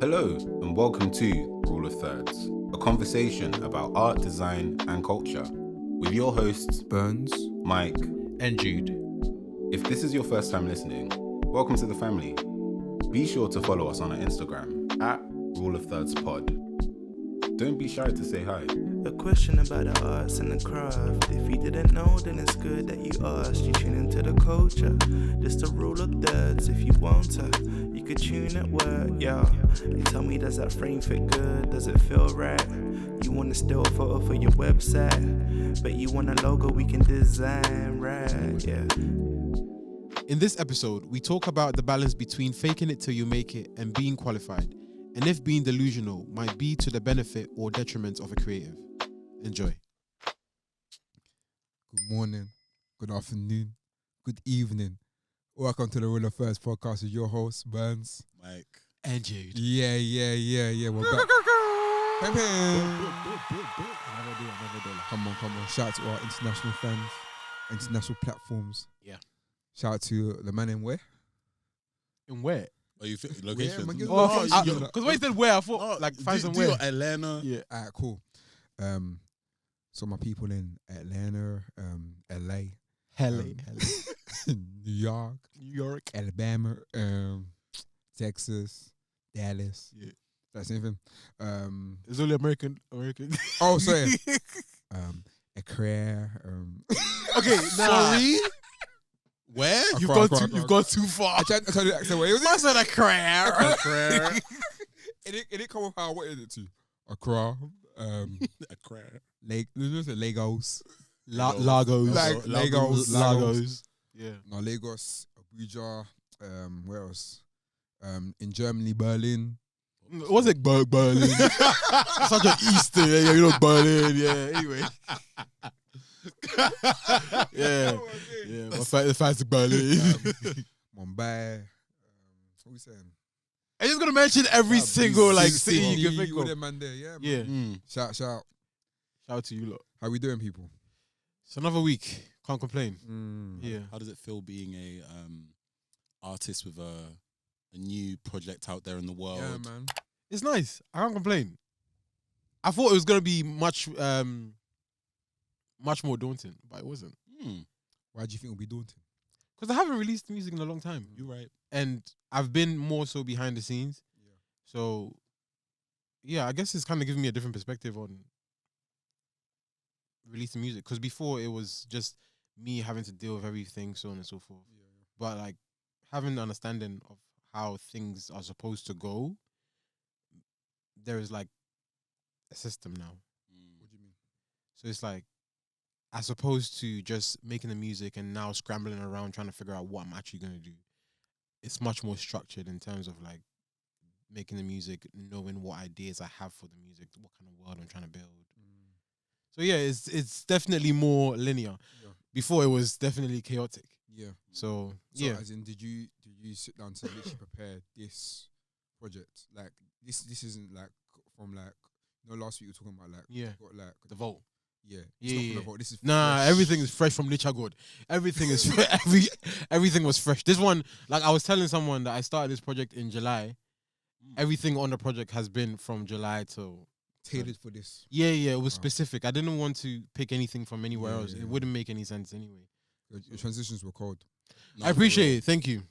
Hello, and welcome to Rule of Thirds, a conversation about art, design, and culture, with your hosts, Burns, Mike, and Jude. If this is your first time listening, welcome to the family. Be sure to follow us on our Instagram at Rule of Thirds Pod. Don't be shy to say hi. A question about the arts and the craft. If you didn't know, then it's good that you asked. You tune into the culture, just the rule of thirds. If you want to, you could tune at work, yeah. They tell me, does that frame fit good? Does it feel right? You want to steal a photo for your website, but you want a logo we can design, right? Yeah. In this episode, we talk about the balance between faking it till you make it and being qualified, and if being delusional might be to the benefit or detriment of a creative. Enjoy. Good morning, good afternoon, good evening. Welcome to the Rule of Thirds podcast with your host, Burns. Mike. And Jude. Yeah. We're back. Bam, bam. Come on. Shout out to our international fans, international platforms. Yeah. Shout out to the man in where? In where? Are you location? Where, Because when you said where, I thought find somewhere. Atlanta. Yeah. Alright, cool. So my people in Atlanta, LA, New York, Alabama, Texas, Dallas. Yeah. That's the same thing. It's only American. Oh, sorry. Accra. Okay, sorry. Where? Accra. You've gone too far. I tried to the accent. What was I said Accra. it? It come with how I wanted it to. Accra. Accra. Lagos. Lagos. Lagos. Yeah. No, Lagos, Abuja. Where else? In Germany, Berlin. What's it, Berlin? Such an Easter, yeah, you know, Berlin, yeah. Anyway. Yeah. The fancy Berlin. Mumbai. What we saying? I'm just gonna mention every single city you can think all of. them man there, yeah. Man. Yeah. Shout. Shout out to you lot. How we doing, people? It's another week. Can't complain. Yeah. How does it feel being a artist with a new project out there in the world? Yeah, man. It's nice. I can't complain. I thought it was gonna be much more daunting, but it wasn't. Why do you think it'll be daunting? Because I haven't released music in a long time. You're right. And I've been more so behind the scenes. Yeah. So, yeah, I guess it's kind of giving me a different perspective on releasing music. Because before it was just me having to deal with everything, so on and so forth. Yeah. But like having an understanding of how things are supposed to go, there is like a system now. What do you mean? So it's like, as opposed to just making the music and now scrambling around trying to figure out what I'm actually going to do, it's much more structured in terms of like making the music, knowing what ideas I have for the music, what kind of world I'm trying to build. So yeah, it's definitely more linear. Yeah. Before it was definitely chaotic. Yeah. So So yeah. as in, did you sit down to literally prepare this project? Like this isn't like from like last week you were talking about like Yeah. got like The vault. Yeah. Yeah, Not from yeah. the vault. This is Nah, fresh. everything is fresh from Licha God. Everything is everything was fresh. This one, like I was telling someone that I started this project in July. Everything on the project has been from July till tailored for this. Yeah, it was Wow. specific. I didn't want to pick anything from anywhere else. Yeah. It wouldn't make any sense anyway. Your transitions were cold. No, I appreciate it. Thank you.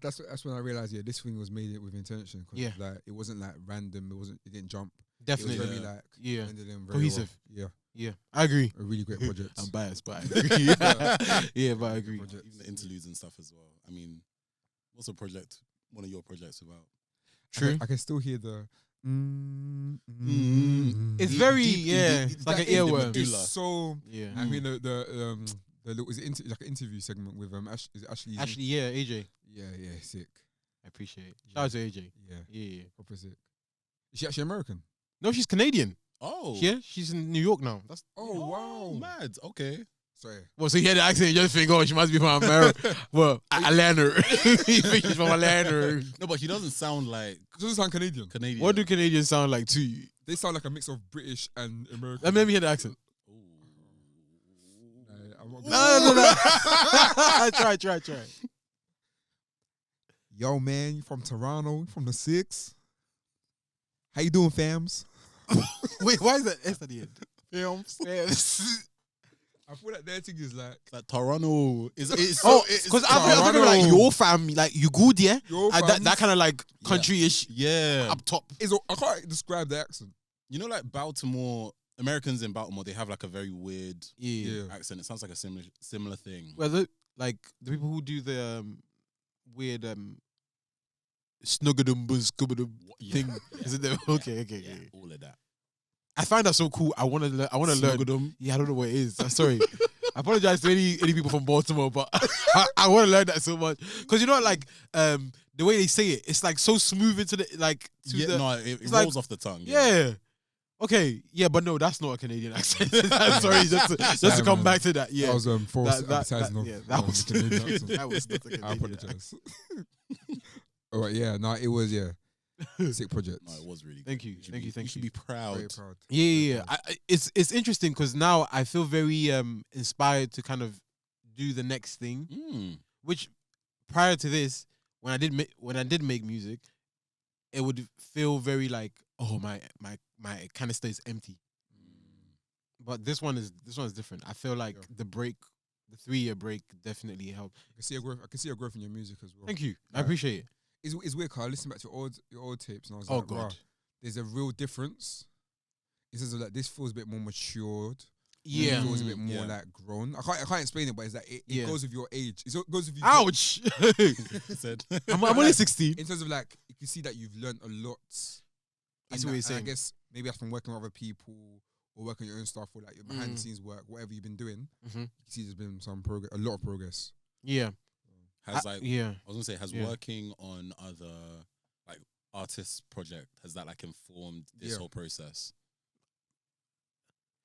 That's when I realized this thing was made with intention. 'Cause Yeah. like it wasn't like random. It didn't jump. Definitely. It was very like Yeah. ended in very Cohesive. Well. Yeah, I agree. Yeah, a really great project. I'm biased, but I agree. Yeah, but I agree. Project. Even the interludes and stuff as well. I mean, what's a project, one of your projects about? True. I can still hear the. It's very deep, it's like an that in the earworm. medulla. It's so. Yeah. I mean the little, is it like an interview segment with is it Ashley? Actually, yeah, AJ. Yeah, sick. I appreciate it. Shout out to AJ. Yeah, Yeah. proper sick. Is she actually American? No, she's Canadian. Oh. Yeah, she's in New York now. That's Oh wow, Mad. Okay. Sorry. well. So you hear the accent, you just think, oh, she must be from America. Well, Atlanta. You think she's from Atlanta. No, but he doesn't sound like It doesn't sound Canadian. Canadian. What do Canadians sound like to you? They sound like a mix of British and American. Let me hear the accent. I'm not No. Try. Yo, man, you from Toronto? You from the 6? How you doing, fams? Wait, why is that S at the end? Films. I feel like their thing is like Like Toronto. It's Oh, it's because I'm thinking like your fam, like you good, yeah? your That fams. kind of like country-ish yeah. up top. I can't describe the accent. You know, like Baltimore, Americans in Baltimore, they have like a very weird Yeah. accent. It sounds like a similar thing. Well, the people who do the weird snuggadum Yeah. thing. Is it the okay? Yeah, all of that. I find that so cool. I want to learn. Snuggadum. Yeah, I don't know what it is. I'm sorry. I apologize to any people from Baltimore, but I want to learn that so much because you know, like the way they say it, it's like so smooth into the like. To Yeah, the, no, it it's like- rolls off the tongue. yeah. Okay. Yeah, but no, that's not a Canadian accent. Sorry, just to Sorry, come man. back to that. Yeah. That was false that, advertising of that of was the Canadian accent. that was not a Canadian I apologize. All right, yeah, no, it was sick project. No, it was really. Thank you, good. thank you, thank You should you. be proud. Very proud. Yeah. It's interesting because now I feel very inspired to kind of do the next thing. Mm. Which prior to this, when I did make music, it would feel very like, oh my canister is empty. But this one is different. I feel like the 3-year break definitely helped. I can see a growth. I can see a growth in your music as well. Thank you. I Right. appreciate it. It's weird, cause I listened back to your old tapes and I was Oh like, God. wow, there's a real difference. It says like this feels a bit more matured. Yeah. It feels a bit more Yeah. like grown. I can't explain it, but it's like it Yeah. goes with your age. It goes with you. Ouch. Said. I'm only 16. In terms of like, you can see that you've learned a lot. I see in what that, you're and saying. I guess maybe that's from working with other people or working on your own stuff or like your behind the scenes work, whatever you've been doing. Mhm. You can see there's been some progress, a lot of progress. Yeah. Has like yeah. I was gonna say, has Yeah. working on other like artists' project, has that like informed this Yeah. whole process?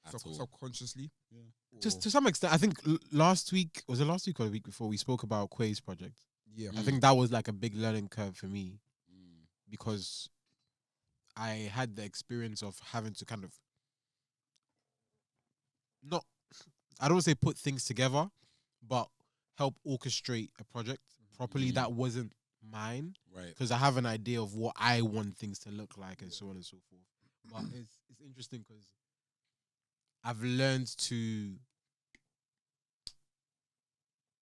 At all? Subconsciously. Yeah. Just Or- to some extent, I think last week or the week before we spoke about Quay's project. yeah. I think that was like a big learning curve for me Mm. because I had the experience of having to kind of not, I don't say put things together, but help orchestrate a project properly Mhm. that wasn't mine Right. because I have an idea of what I want things to look like and so on and so forth. But it's interesting because I've learned to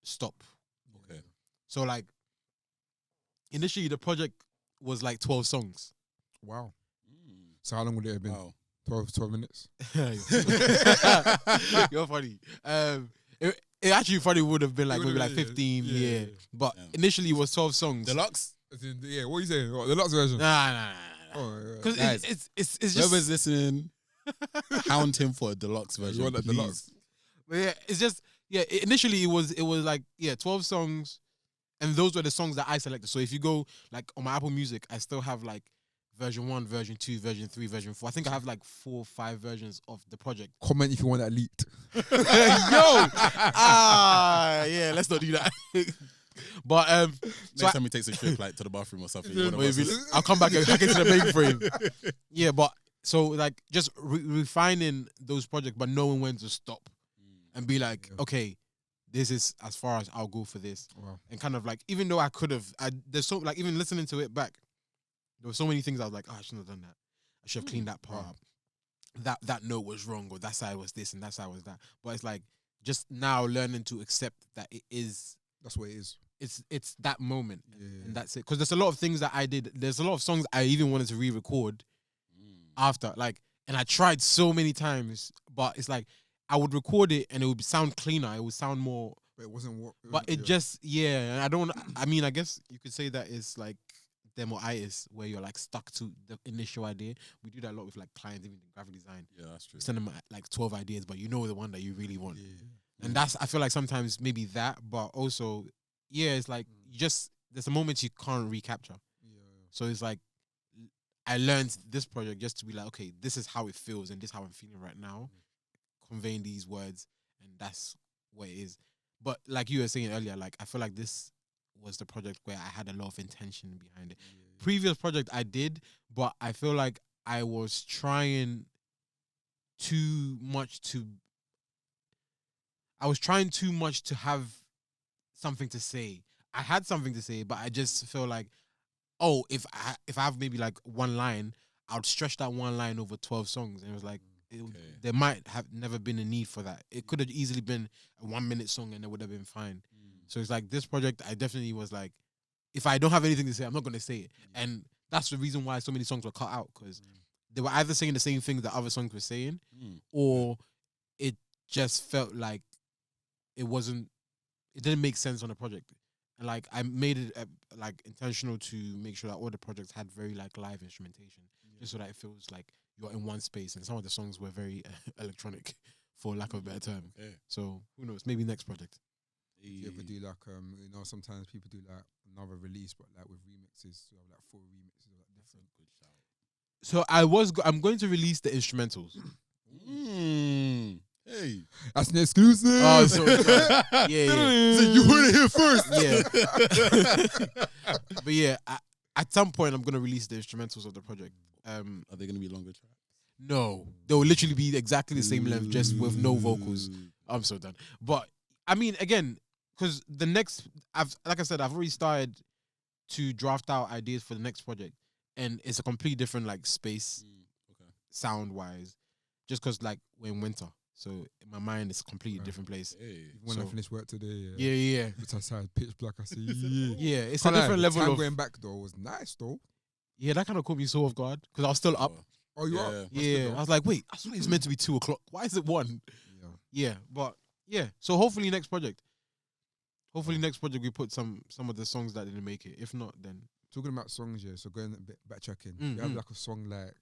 stop. Okay. So like initially the project was like 12 songs. Wow. Mm. So how long would it have been? Wow. 12 minutes? You're funny. It actually probably would have been like It maybe would've like been, 15, yeah, yeah. yeah, yeah. But Yeah. initially it was 12 songs. Deluxe. As in, yeah, what are you saying? What, the Lux version? Nah. Oh, yeah. Because Guys, it's just Whoever's listening, hound him for a deluxe version. You want that please. deluxe? But yeah, it's just initially it was like 12 songs, and those were the songs that I selected. So if you go like on my Apple Music, I still have like version 1, version 2, version 3, version 4. I think I have like 4 or 5 versions of the project. Comment if you want that leaked. Yeah, let's not do that. But Next time he takes a trip like to the bathroom or something, one of us maybe is- I'll come back into the mainframe. Yeah, but so like just refining those projects, but knowing when to stop and be like, Yeah. okay, this is as far as I'll go for this, Wow. and kind of like even though I could have, there's so like even listening to it back, there were so many things I was like, oh, I shouldn't have done that. I should have cleaned that part up. That note was wrong, or that side was this and that side was that. But it's like just now learning to accept that it is. That's what it is. It's that moment, Yeah. and that's it. Because there's a lot of things that I did. There's a lot of songs I even wanted to re-record after, like, and I tried so many times, but it's like I would record it and it would sound cleaner. It would sound more, But it wasn't what. but it yeah. just and I don't. I mean, I guess you could say that it's like demoitis, where you're like stuck to the initial idea. We do that a lot with like clients, even in graphic design. Yeah, that's true. You send them like 12 ideas, but you know the one that you really want. Yeah. And that's, I feel like sometimes maybe that, but also, it's like you just, there's a moment you can't recapture. Yeah. So it's like, I learned this project just to be like, okay, this is how it feels and this is how I'm feeling right now, conveying these words, and that's what it is. But like you were saying earlier, like I feel like this was the project where I had a lot of intention behind it. Previous project I did, but I feel like I was trying too much to have something to say. I had something to say, but I just feel like, oh, if I have maybe like one line, I'd stretch that one line over 12 songs, and it was like Okay. there might have never been a need for that. It could have easily been a 1 minute song, and it would have been fine. So it's like this project, I definitely was like, if I don't have anything to say, I'm not gonna say it, and that's the reason why so many songs were cut out, because they were either saying the same things that other songs were saying, or it just felt like it didn't make sense on the project. And like I made it like intentional to make sure that all the projects had very like live instrumentation, just so that it feels like you're in one space. And some of the songs were very electronic, for lack of a better term. Okay. So who knows? Maybe next project. Do you ever do like sometimes people do like another release, but like with remixes, so like 4 remixes or like different. Good shout. So I'm going to release the instrumentals. Hey, That's an exclusive. Oh, so yeah. So you heard it here first. Yeah. But yeah, at some point I'm gonna release the instrumentals of the project. Are they gonna be longer tracks? No, they will literally be exactly the same length, just with no vocals. I'm so done. But I mean, again, because the next, like I said, I've already started to draft out ideas for the next project, and it's a completely different like space, Okay. sound wise, just because like we're in winter, so in my mind it's a completely different place. Hey. When I So- finish work today, Yeah. It's outside, pitch black. I say, yeah. Yeah, it's Can't a lie, different the level time of. going back though was nice though. Yeah, that kind of caught me so off guard because I was still up. Oh, you Yeah. are? Yeah, I was like, wait, I thought it's meant to be 2:00. Why is it 1? Yeah. Yeah, but yeah. So hopefully next project. Hopefully next project we put some of the songs that didn't make it. If not, then Talking about songs, yeah. So going a bit backtracking, Mm, you have mm. like a song like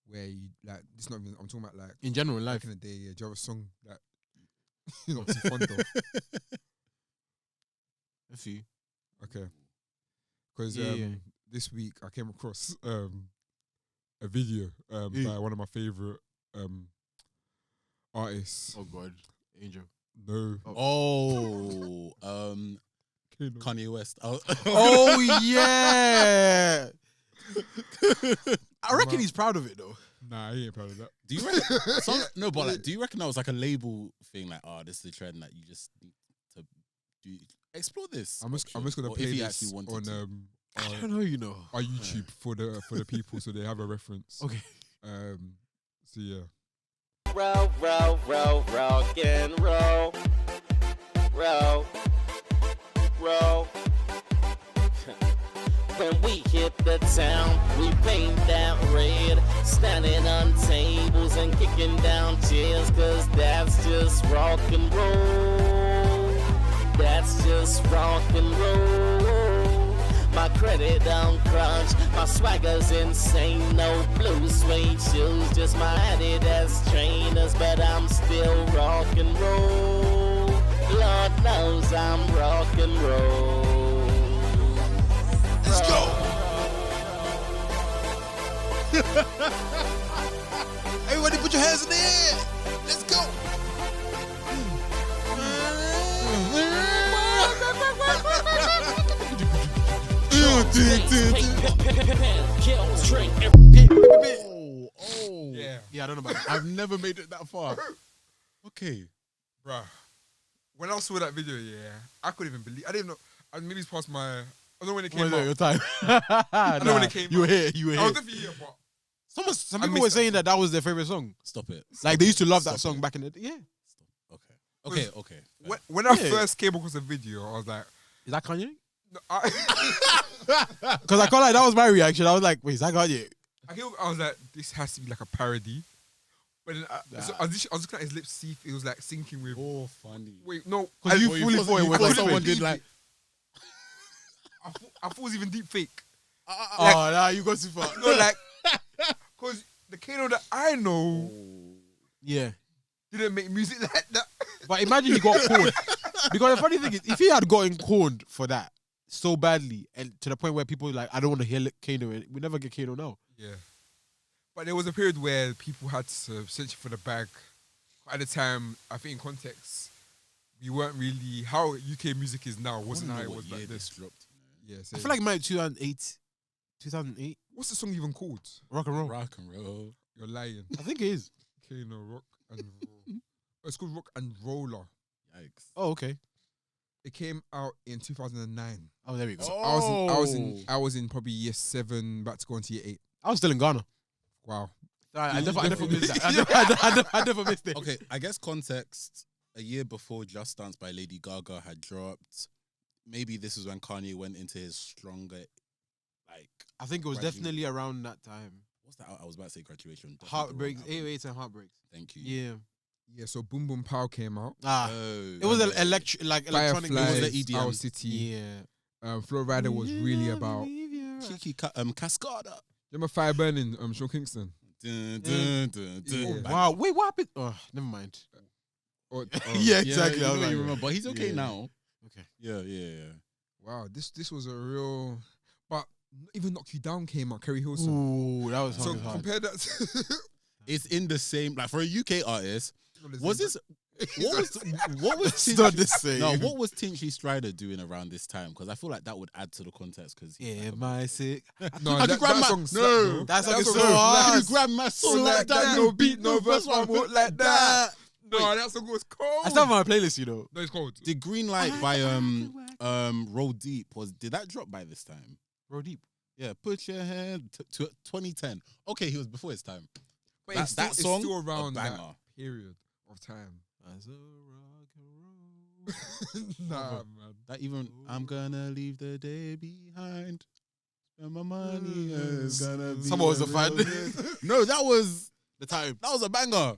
where you like. This not even. I'm talking about like in general in back life. in the day. Yeah, do you have a song that you're not too fond of? A few. Okay. Because Yeah. this week I came across a video by one of my favorite artists. Oh God, Angel. No, Oh, Kano. Kanye West. Oh yeah. I reckon he's proud of it though. Nah, he ain't proud of that. Do you reckon? No, but like, do you reckon that was like a label thing? Like, this is the trend that you just need to do. Explore this. I'm just option, gonna or play if he this actually wanted on to. I don't know, you know. our YouTube for the people so they have a reference. Okay. So yeah. Roll, roll, roll, rock and roll. Roll, roll. When we hit the town, we paint that red. Standing on tables and kicking down chairs, 'cause that's just rock and roll. That's just rock and roll. My credit don't crunch, my swagger's insane. No blue suede shoes, just my Adidas trainers, but I'm still rock and roll. Lord knows I'm rock and roll. Let's go. Everybody put your hands in the air. Let's go. Yeah, I don't know about that. I've never made it that far. Okay. Bruh. When I saw that video, yeah, I couldn't even believe. I didn't know. Maybe it's past my. I don't know when it came out. Your time. I know when it came You were out. here. You were I here. was definitely here, but Some I people missed were that saying that was their favorite song. Stop it. Like they used to love that Stop song it. back in the day. Yeah. Okay. Okay. when I Yeah. first came across the video, I was like, Is that Kanye? no, Because I can't like that was my reaction. I was like, wait, is that Kanye? I was like, this has to be like a parody. But then so I was looking at his lips, see if it was like syncing with. Oh, funny. Wait, no, Because you Well, fully thought it you was thought like someone fake. did like. I thought it was even deep fake. Oh, nah, you got too far. No, like, because the Kano that I know Yeah. didn't make music like that. But imagine he got corned. Because the funny thing is, if he had gotten corned for that so badly, and to the point where people were like, I don't want to hear Kano, we never get Kano now. Yeah. But there was a period where people had to search for the bag. At the time, I think in context, we weren't really how UK music is now. Wasn't how it was back then. This dropped. Yeah, I same. feel like it might be 2008. What's the song even called? Rock and roll. Rock and roll. You're lying. I think it is. Kano Rock and Roll. Oh, it's called Rock and Roller. Yikes. Oh, okay. It came out in 2009. Oh, there we go. I was in probably year 7, about to go into year 8. I was still in Ghana. Wow. I never missed that. I never missed it. Okay, I guess context. A year before Just Dance by Lady Gaga had dropped, maybe this is when Kanye went into his stronger, like. I think it was definitely around that time. What's that? I was about to say graduation. Heartbreaks, 808s and Heartbreaks. Thank you. Yeah. Yeah, so Boom Boom Pow came out. It was an electronic. Fireflies, It was the EDM. Our City. Yeah. Flow Rider was really about. Cheeky Cascada. Remember Fire Burning, Sean Kingston? Dun, dun, dun, dun. Yeah. Wow. Wait, what happened? Oh, never mind. Or, Yeah, exactly. Yeah, I was like, you remember, but he's okay Yeah. now. Okay. Yeah. Wow, this was a real. But even Knock You Down came out, Kerry Hilson. Ooh, that was So hard. compare that to. It's in the same, like for a UK artist. Was this what was It's not the same. No, what was Tinchy Strider doing around this time? Because I feel like that would add to the context. Because Yeah, my sick. No, How'd you that, grab that my- song no, slapped, though. that song is so song hard. How you slapped. grab my soul So like that? no beat, no verse, one word like that. No, that song was cold. I still have my playlist, you know. No, it's cold. Did Green Light by Roll Deep did that drop by this time? Roll Deep. Yeah, put your hand to 2010. Okay, he was before his time. But that- it's still, that song, it's still a around that banger. period of time. As a rock and roll. Nah, man. That even I'm gonna leave the day behind. Spend my money is gonna be. Someone was a fan. No, that was The time. a banger.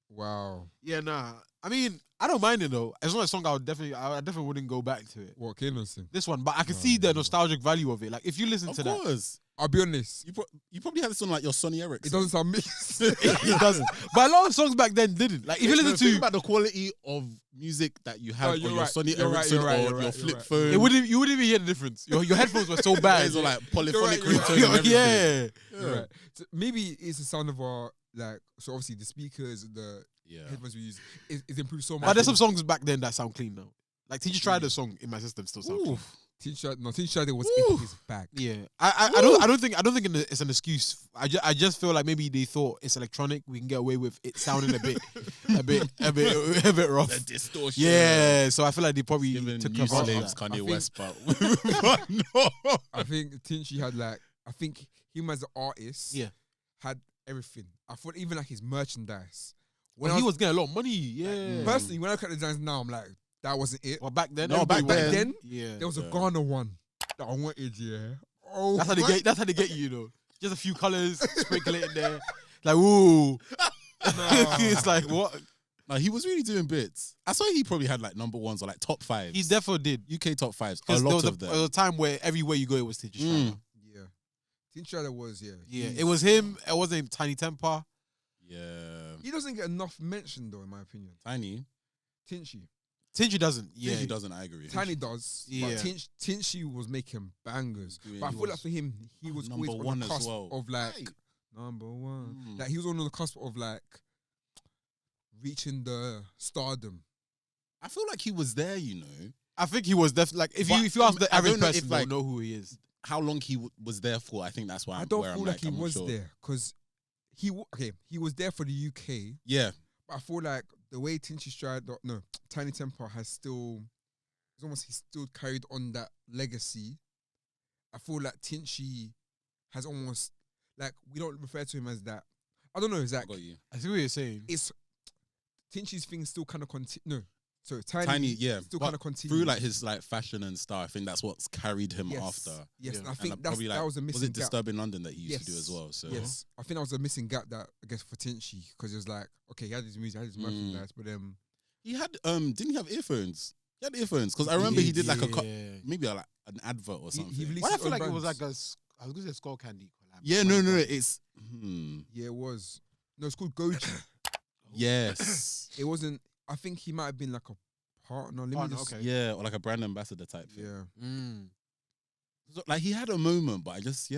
Wow. Yeah, nah. I mean, I don't mind it though. It's not a song I definitely wouldn't go back to it. What, Kano sing? This one, but I can see the nostalgic value of it. Like if you listen Of to that, course, I'll be honest. you probably had this on like your Sonny Ericsson. It doesn't sound mixed. it doesn't. But a lot of songs back then didn't. Like if you listen Think to, about the quality of music that you have on you're your right. Sonny You're right, Ericsson you're right, or you're your right, flip you're right. phone. you wouldn't even hear the difference. Your headphones were so bad. Those are like polyphonic You're right, ringtone and everything. yeah. You're right. So maybe it's the sound of our, like, so obviously the speakers, the Yeah. headphones we use is improved so much. But there's some songs back then that sound clean now. Like Teacher Tried the song in my system still sound clean. Teacher was Ooh. in his bag. Yeah, I don't think it's an excuse. I just feel like maybe they thought it's electronic. We can get away with it sounding a bit rough. The distortion. Yeah, so I feel like they probably Giving took new advantage slaves of that. Kanye think- West, but no. I think Tinchy had I think him as an artist Yeah. had everything. I thought even like his merchandise. When he was getting a lot of money. Yeah, personally, when I look at the designs now, I'm like, that wasn't it. Well, back then, No, back everybody was- then, yeah, There was a Yeah. Ghana one that I wanted, yeah. Oh, that's how they get. That's how they get you, know. Just a few colors, sprinkle it in there. Like, ooh, it's like what? No, he was really doing bits. I saw he probably had like number ones or like top fives. He definitely did. UK top fives. A Because there lot was of there them. was a time where everywhere you go, it was Teacher Tried. Mm. yeah. Tinchy was, yeah. Yeah, He's- it was him. It wasn't Tiny Temper. Yeah. He doesn't get enough mention though, in my opinion. Tiny. Tinchy. Tinchy doesn't. Yeah, He doesn't, I agree. Tiny does, Yeah. but Tinchy was making bangers. Doing- But I he feel like was for him, he was number always on one the as cusp well. of like Right. number one. Mm. Like he was on the cusp of like reaching the stardom. I feel like he was there, you know. I think he was definitely like if But you ask the I average don't know person, if, they'll like, know who he is. How long he was there for, I think that's why I I'm, don't where feel I'm like he I'm not was sure. there because he was there for the UK, Yeah. but I feel like the way Tinchy Stride, no, Tiny Temper has still, it's almost he's still carried on that legacy. I feel like Tinchy has almost like we don't refer to him as that. I don't know, Zach. Got you. I see what you're saying. It's Tinchy's thing still kind of continue. No, so Tiny, Tiny, yeah. still But kind of continue through like his like fashion and style, I think that's what's carried him after. Yes, Yeah. and I And think that probably, that like, was a missing Was it gap. Disturbing London that he used to do Yes. as well? So Yes, I think that was a missing gap that I guess for Tinchy because it was like okay, he had his music, he had his merchandise, but he had didn't he have earphones? He had earphones because I remember he did like a Yeah. maybe like an advert or something. he released Why I his feel own like it was bands. like I was gonna say Skull Candy collab. Yeah, no, it's Yeah, it was. No, it's called Goji. yes, It wasn't. I think he might have been like a partner. Let me Partner, just- okay. yeah, or like a brand ambassador type thing. Yeah. Mm. So, like he had a moment, but I just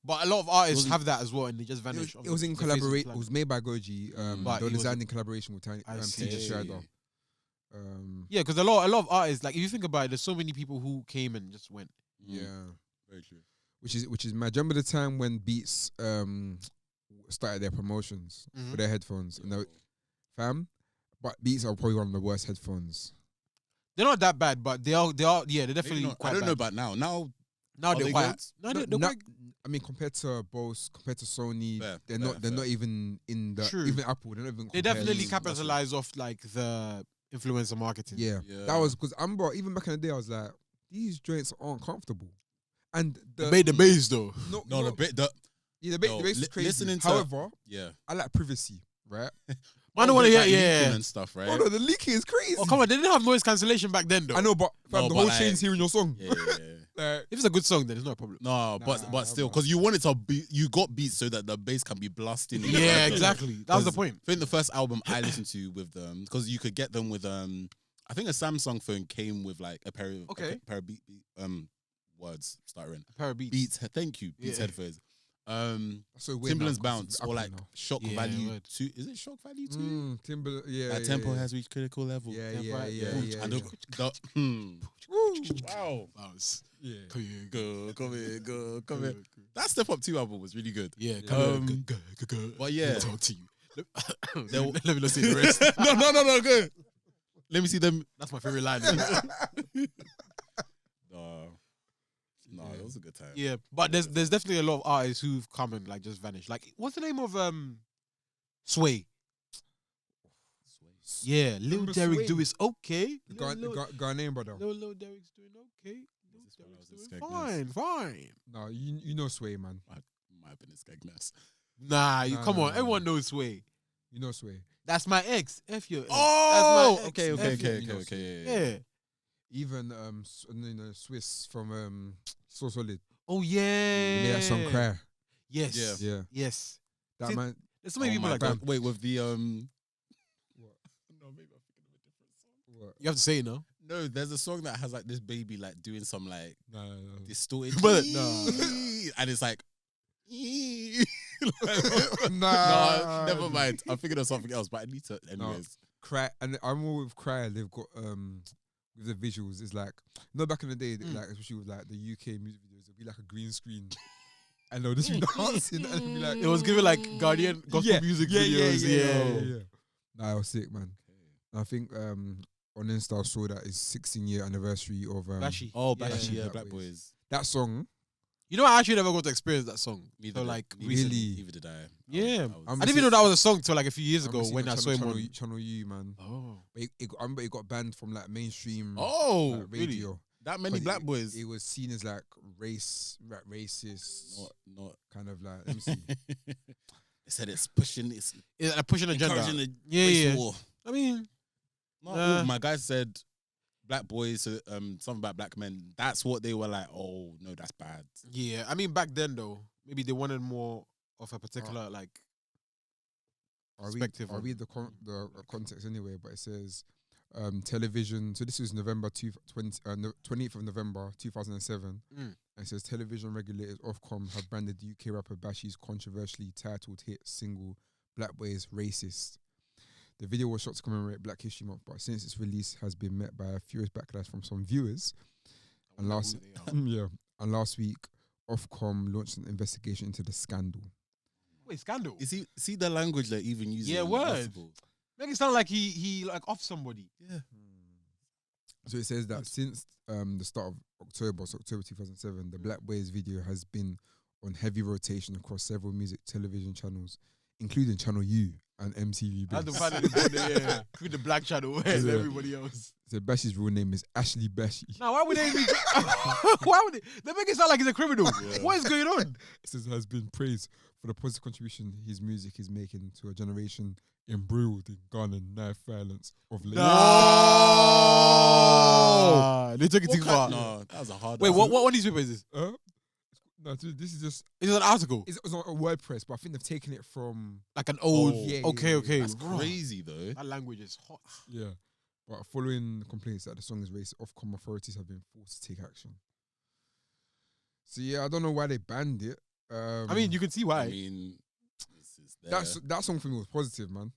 But a lot of artists Wasn't- have that as well, and they just It vanish. was, it was in collaboration. It was made by Goji. But They were he was- designed in collaboration with Tiny I see. Teacher Strider. Yeah, because a lot of artists, like if you think about it, there's so many people who came and just went. Yeah. very true. Which is mad. Do you remember the time when Beats started their promotions Mhm. for their headphones? And fam, but Beats are probably one of the worst headphones. They're not that bad, but they are. Yeah, they're Maybe definitely not. quite I don't know bad. about now. Now Now Are they're they quite. good? No, No, they're no, quite. I mean, compared to Bose, compared to Sony, Fair, they're fair, not. They're fair. not even in the. True. Even Apple, they're not even. They compared. definitely That's true. capitalize off like the influencer marketing. Yeah, Yeah. that was because even back in the day, I was like, these joints aren't comfortable, and They made the bass though. No, the bit the yeah, the no, bass is li- crazy. listening to- However, yeah. I like privacy, right? I don't want to hear. Like leaking Yeah. and stuff, right? Oh no, the leaking is crazy. Oh come on, they didn't have noise cancellation back then though. I know, but fam, No, the but whole like- chain's hearing your song. Yeah, yeah, yeah. Like, If it's a good song, then it's not a problem. No, but still, because you wanted to be, you got beats so that the bass can be blasting. in your Yeah, ear. exactly. That was the 'Cause point. I think the first album I listened to with them, because you could get them with I think a Samsung phone came with like a pair of Okay. a pair of words stuttering A pair of beats. Beats. Thank you, Beats Yeah. headphones. so weird now Timbaland's 'cause Bounce of or Apple like now. Shock Yeah, Value word. 2. Is it Shock Value 2? Timber, yeah, That yeah, tempo yeah. has reached critical level. Yeah, Tempo, yeah, right? yeah, yeah, And yeah. wow. Yeah. Come here, Come here. That Step Up 2 album was really good. Yeah, Um, but yeah. Let me talk to you. They'll- Let me not say the rest. no, good. Let me see them. That's my favorite line. No, it was a good time. Yeah, but there's definitely a lot of artists who've come and like just vanished. Like, what's the name of Sway? Yeah, Lil Remember Derek Sway? do is okay. The Ghanaian brother. Lil Derek's doing okay. Lil This one Derek's was a doing Skegness. fine. No, you know Sway, man. Might have been a Skegness. Nah, you Nah, come nah, on. nah, Everyone knows Sway. You know Sway. That's my ex. F your ex. Oh, That's my okay, ex. okay, F your- okay, you know, okay. Yeah. Even Swiss from So Solid. Oh He yeah. made that song cry. Yes. Yeah. Yeah, Yes. that See, man. There's so many Oh people my like God. that. Wait, with the What? No, maybe I'm thinking of a different song. What? You have to say it now. No, there's a song that has like this baby like doing some like No. distorted, But- and it's like, Nah. no, never mind. I'm thinking of something else, but I need to. Anyways, Cry, and I'm all with Cry. They've got with the visuals. It's like back in the day, like especially with like the UK music videos, it'd be like a green screen, and they'll just be dancing and be like, It was given like Guardian gospel music videos. yeah. Nah, it was sick, man. I think on Insta I saw that it's 16-year anniversary of Flashy. oh, Yeah. Black, yeah, Black Black Boys. Boys. That song. You know, I actually never got to experience that song. Neither So did- like neither recently. Really? Neither did I. Yeah. was- I didn't even know that was a song till like a few years ago remember when seeing I that saw him Channel, on. Channel U, man. Oh. But I remember it got banned from like mainstream Oh, radio. really? That many 'Cause Black Boys? It was seen as like racist, Not. kind of like. Let me see. They said it's pushing. It's Yeah, like pushing agenda. encouraging the Yeah, race yeah. war. I mean, Not Nah. all. My guy said Black Boys, something about black men. That's what they were like. Oh no, that's bad. yeah. I mean, back then though, maybe they wanted more of a particular like. Perspective I'll on- read the context anyway, but it says television. So this was November 28th of November 2007. Mm. And it says television regulators Ofcom have branded UK rapper Bashi's controversially titled hit single Black Boys racist. The video was shot to commemorate Black History Month, but since its release has been met by a furious backlash from some viewers. And last and last week, Ofcom launched an investigation into the scandal. Wait, scandal. You see the language they're even using. Yeah, in the word. article? Make it sound like he like off somebody. Yeah. So it says that since the start of October, so October 2007, the Black Boys video has been on heavy rotation across several music television channels, including Channel U and MTV. I had to Base. find it in the with the black channel and Yeah. everybody else. So Bashi's real name is Ashley Bashi. Now, why would they be? Why would they make it sound like he's a criminal? What is going on? It says has been praised for the positive contribution his music is making to a generation embroiled in gun and knife violence of late. They took it too far. No, that was a hard. Wait, one. what newspaper is this? No, this is just It's an article, it's on a WordPress, but I think they've taken it from like an old. Oh, yeah, okay, yeah, okay. That's Raw. crazy though. That language is hot. yeah. But following complaints that the song is racist, Ofcom authorities have been forced to take action. So yeah, I don't know why they banned it. I mean, you can see why. I mean, this is there. that song for me was positive, man.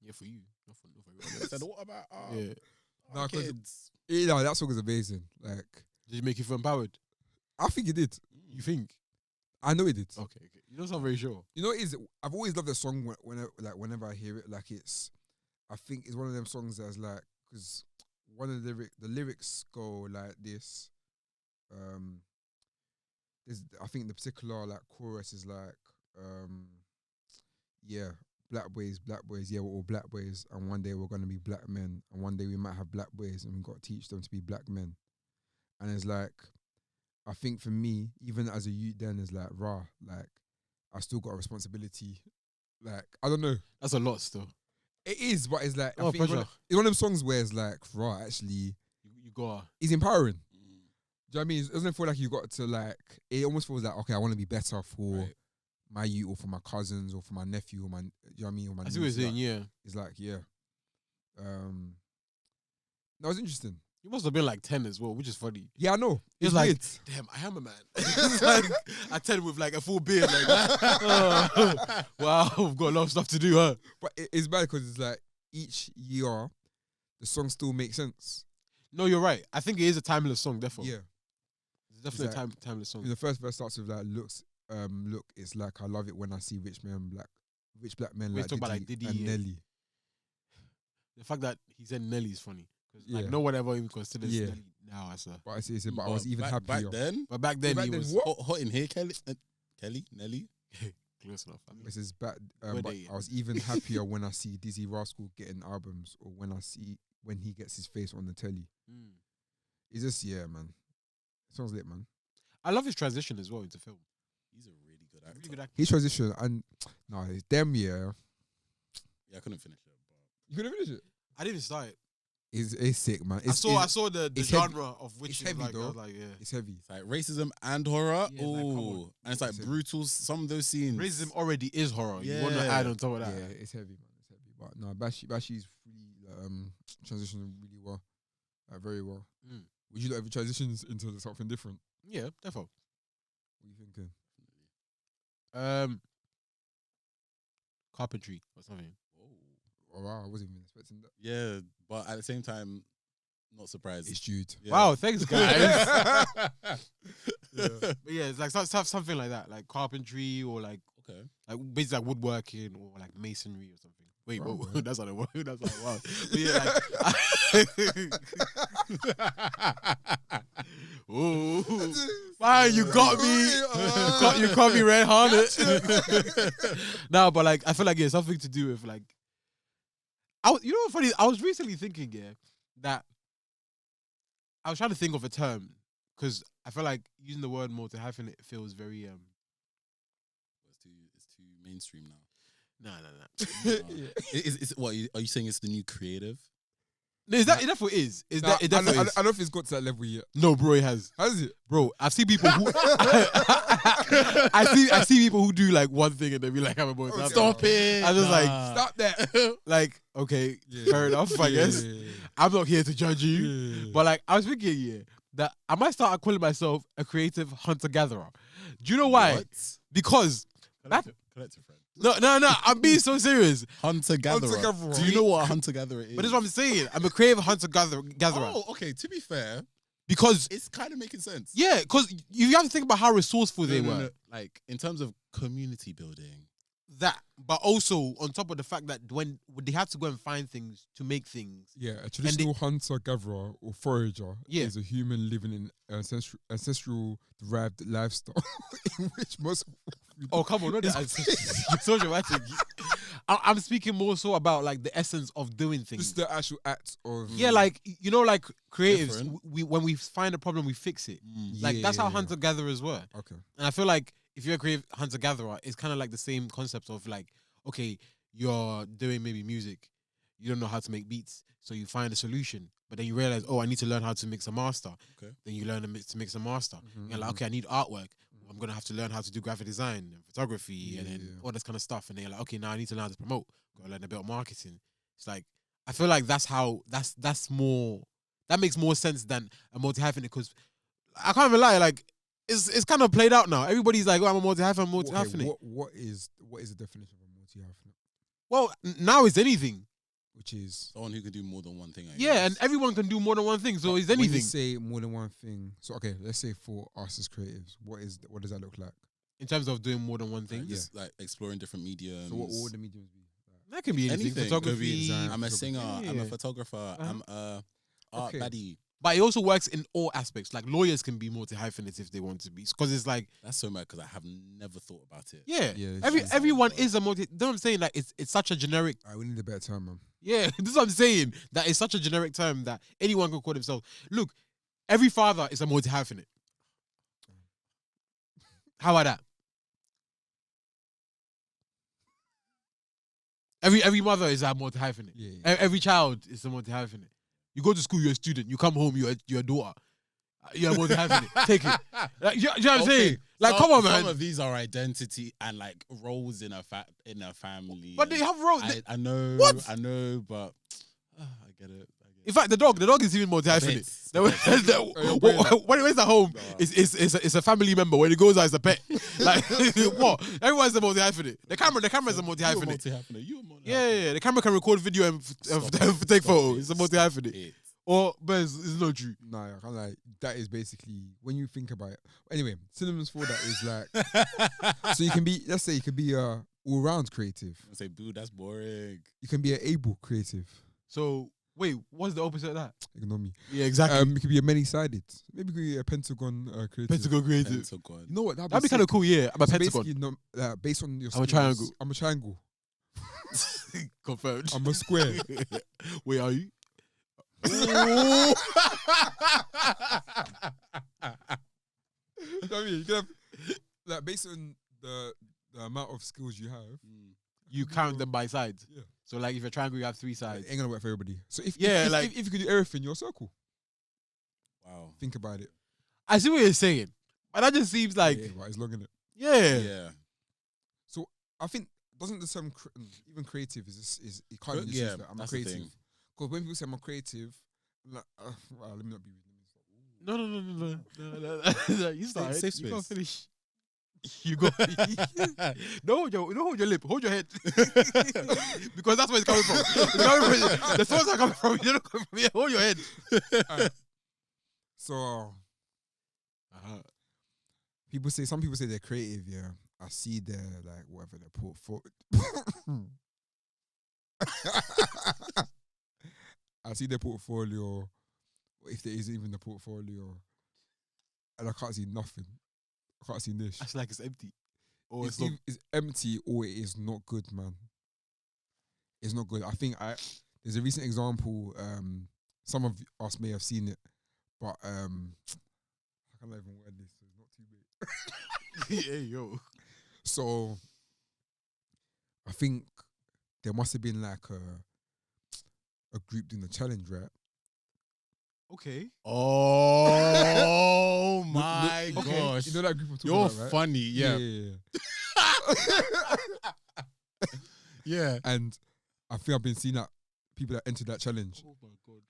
Yeah, for you, not for I everyone said, else. what about Yeah. Nah, 'cause- kids? Yeah, that song is amazing. Like, Did it make you feel empowered? I think it did. You think? I know it did. Okay. You don't sound very sure. You know, what it is I've always loved the song whenever I hear it. Like, I think it's one of them songs that's like, because one of the lyrics go like this. I think the particular like chorus is like, yeah, black boys, yeah, we're all black boys, and one day we're gonna be black men, and one day we might have black boys, and we got to teach them to be black men. And it's like, I think for me, even as a youth, then is like like I still got a responsibility. Like I don't know, That's a lot still. it is, but it's like I Oh, think it's pressure. it's one of them songs where it's like actually, You got. it's empowering. Do you know what I mean? It doesn't feel like you got to like. It almost feels like, okay, I want to be better for Right. my youth or for my cousins or for my nephew or my. Do you know what I mean? Or my I see what you're niece. saying. Like, Yeah. it's like that was interesting. You must have been like 10 as well, which is funny. Yeah, I know. It's like, weird. damn, I am a man. It's like, I 10 with like a full beard. Like, wow, I've got a lot of stuff to do, huh? But it's bad because it's like each year the song still makes sense. No, you're right. I think it is a timeless song, definitely. Yeah. It's definitely It's a timeless song. The first verse starts with like look, it's like I love it when I see rich black men We like talk Diddy, about, like, Diddy and and- Nelly. The fact that he said Nelly is funny. Because Yeah. like, no one ever even considers Yeah. Nelly now as a... But I was even back, happier. back then. But back then, back he then, was what? Hot in here, Kelly, Nelly. close enough. I mean, This is bad. Were But they? I was even happier when I see Dizzy Rascal getting albums, or when he gets his face on the telly. mm. It's just man. Sounds lit, man. I love his transition as well into film. He's a really good actor. Really good actor. His transition and no, it's them. Yeah, Yeah, I couldn't finish it. you couldn't finish it. I didn't even start it. It's sick, man. I saw the it's heavy. genre of which It's it was heavy, like, I though. was like, yeah. It's heavy. It's like racism and horror. Yeah, like, come Oh, on. and it's like It's brutal. Some of those scenes. Racism already is horror. You want to Yeah. add on top of Yeah, that. it's heavy, man. It's heavy. But no, Bashi's really transitioning really well, like very well. Mm. Would you ever transitions into something different? Yeah, definitely. What are you thinking? Carpentry or something. Oh wow, I wasn't even expecting that. Yeah, but at the same time, not surprised. It's Jude. Yeah. Wow, thanks guys. Yeah. But yeah, it's like something like that, like carpentry or like Okay. basically like woodworking or like masonry or something. Wait, Wow, whoa, man. that's not a word. That's not a word. But yeah, like, oh, fine, you got me. You caught me red-handed. No, but like I feel like it's something to do with like. You know what's funny? I was recently thinking, that I was trying to think of a term because I feel like using the word multi-hyphenate feels very It's too mainstream now. No. Is what are you saying? It's the new creative? No, it definitely is. It definitely I is. don't know if it's got to that level yet. No, bro, it has. Has it? Bro, I've seen people who I see people who do like one thing and they be like, I'm a boy. Stop it! I just like Stop that. like, okay, Yeah. fair enough, I guess. Yeah. I'm not here to judge you. Yeah. But like I was thinking, that I might start calling myself a creative hunter-gatherer. Do you know why? What? Because Collective friend. no, I'm being so serious. Hunter gatherer. Hunter-gatherer. Do you know what a hunter gatherer is? But that's what I'm saying. I'm a creative hunter-gatherer. Oh, okay. To be fair, Because it's kind of making sense. yeah, because you have to think about how resourceful they were. No. Like in terms of community building. That, but also on top of the fact that when they had to go and find things to make things. Yeah, a traditional hunter-gatherer or forager Yeah. is a human living in ancestral derived lifestyle in which most. Oh come on, not that. You're so dramatic. I'm speaking more so about like the essence of doing things. Just the actual act of. Yeah, like you know, like creatives. Different. We when we find a problem, we fix it. Like that's how hunter gatherers were. Okay. And I feel like if you're a creative hunter gatherer, it's kind of like the same concept of like, okay, you're doing maybe music, you don't know how to make beats, so you find a solution, but then you realize, oh, I need to learn how to mix a master. Okay. Then you learn to mix a master. Mhm, You're like, okay, I need artwork. I'm gonna have to learn how to do graphic design and photography and then Yeah. all this kind of stuff. And then you're like, okay, now I need to learn how to promote. Gotta learn a bit of marketing. It's like I feel like that's more that makes more sense than a multi-hyphenate because I can't even lie, like it's kind of played out now. Everybody's like, oh, I'm a multi-hyphenate, Okay, what is the definition of a multi-hyphenate? Well, now it's anything. Which is Someone who can do more than one thing. I Yeah, guess. and everyone can do more than one thing, so it's when you anything. say more than one thing. So okay, let's say for us as creatives, what does that look like? In terms of doing more than one thing, Just like exploring different mediums. So what would the mediums be? Like, that can be anything. Anything. Photography. Could be design. I'm a singer. I'm Yeah. a photographer. I'm a art Okay. baddie. But it also works in all aspects. Like lawyers can be multi-hyphenates if they want to be. Because it's like, That's so mad because I have never thought about it. yeah, Yeah, everyone is a multi. You know what I'm saying? Like it's such a generic. Alright, we need a better term, man. Yeah, this is what I'm saying. That is such a generic term that anyone can call themselves. Look, every father is a multi-hyphenate. How about that? Every mother is a multi-hyphenate. Yeah. Every child is a multi-hyphenate. You go to school, you're a student. You come home, you're a daughter. You're a multi-hyphenate. Take it. Like, you know what I'm saying? Like, come on, man. Some of these are identity and like roles in a family. But they have roles. I know. What? I know, but I get it. In fact, the dog is even multi-hyphenate. Pets. When it's at home, it's a family member. When it goes out, it's a pet. Like what? Everyone's a multi-hyphenate. The camera's a multi-hyphenate. You a multi-hyphenate. Yeah. The camera can record video and take photos. It's a multi-hyphenate. It. But it's not true. Nah, I can't lie. That is basically when you think about it. Anyway, synonyms for that is like so you can be. Let's say you could be a all-round creative. I say, boo, that's boring. You can be an able creative. So wait, what's the opposite of that? Ignore me. Yeah, exactly. You could be a many-sided. Maybe you could be a pentagon creative. Pentagon creative. Pentagon. You know what? That'd be kind of cool. Yeah, I'm a So pentagon. basically, based on your I'm a skills, triangle. I'm a triangle. Confirmed. I'm a square. Where are you? I mean, you can have, like, based on the amount of skills you have, You count them by sides. Yeah. So like if you're triangle, you have 3 sides. it ain't gonna work for everybody. So if you could do everything, you're a circle. Wow. Think about it. I see what you're saying, but that just seems like Yeah, but it's long in it. Yeah. So I think doesn't the term even creative is it can't be Yeah, that I'm a that's the creative. thing. Because when people say I'm a creative, I'm like, well, let me not be. No. You start. Safe You can't space. finish. You go. No, hold your lip. Hold your head. Because that's where it's coming from. The thoughts are coming from. You're not coming from here. Hold your head. So some people say they're creative. Yeah, I see their like whatever their portfolio. I see their portfolio, if there is even a portfolio, and I can't see nothing. I can't see niche. That's like it's empty. Or It's empty or it is not good, man. It's not good. I think there's a recent example. Some of us may have seen it, but I can't even word this. So it's not too big. Yeah, yo. So I think there must have been like a group doing the challenge, right? Okay. Oh my Okay, gosh. you know that group of You're about, right? funny, yeah. Yeah. And I think I've been seeing that people that entered that challenge. Oh my god.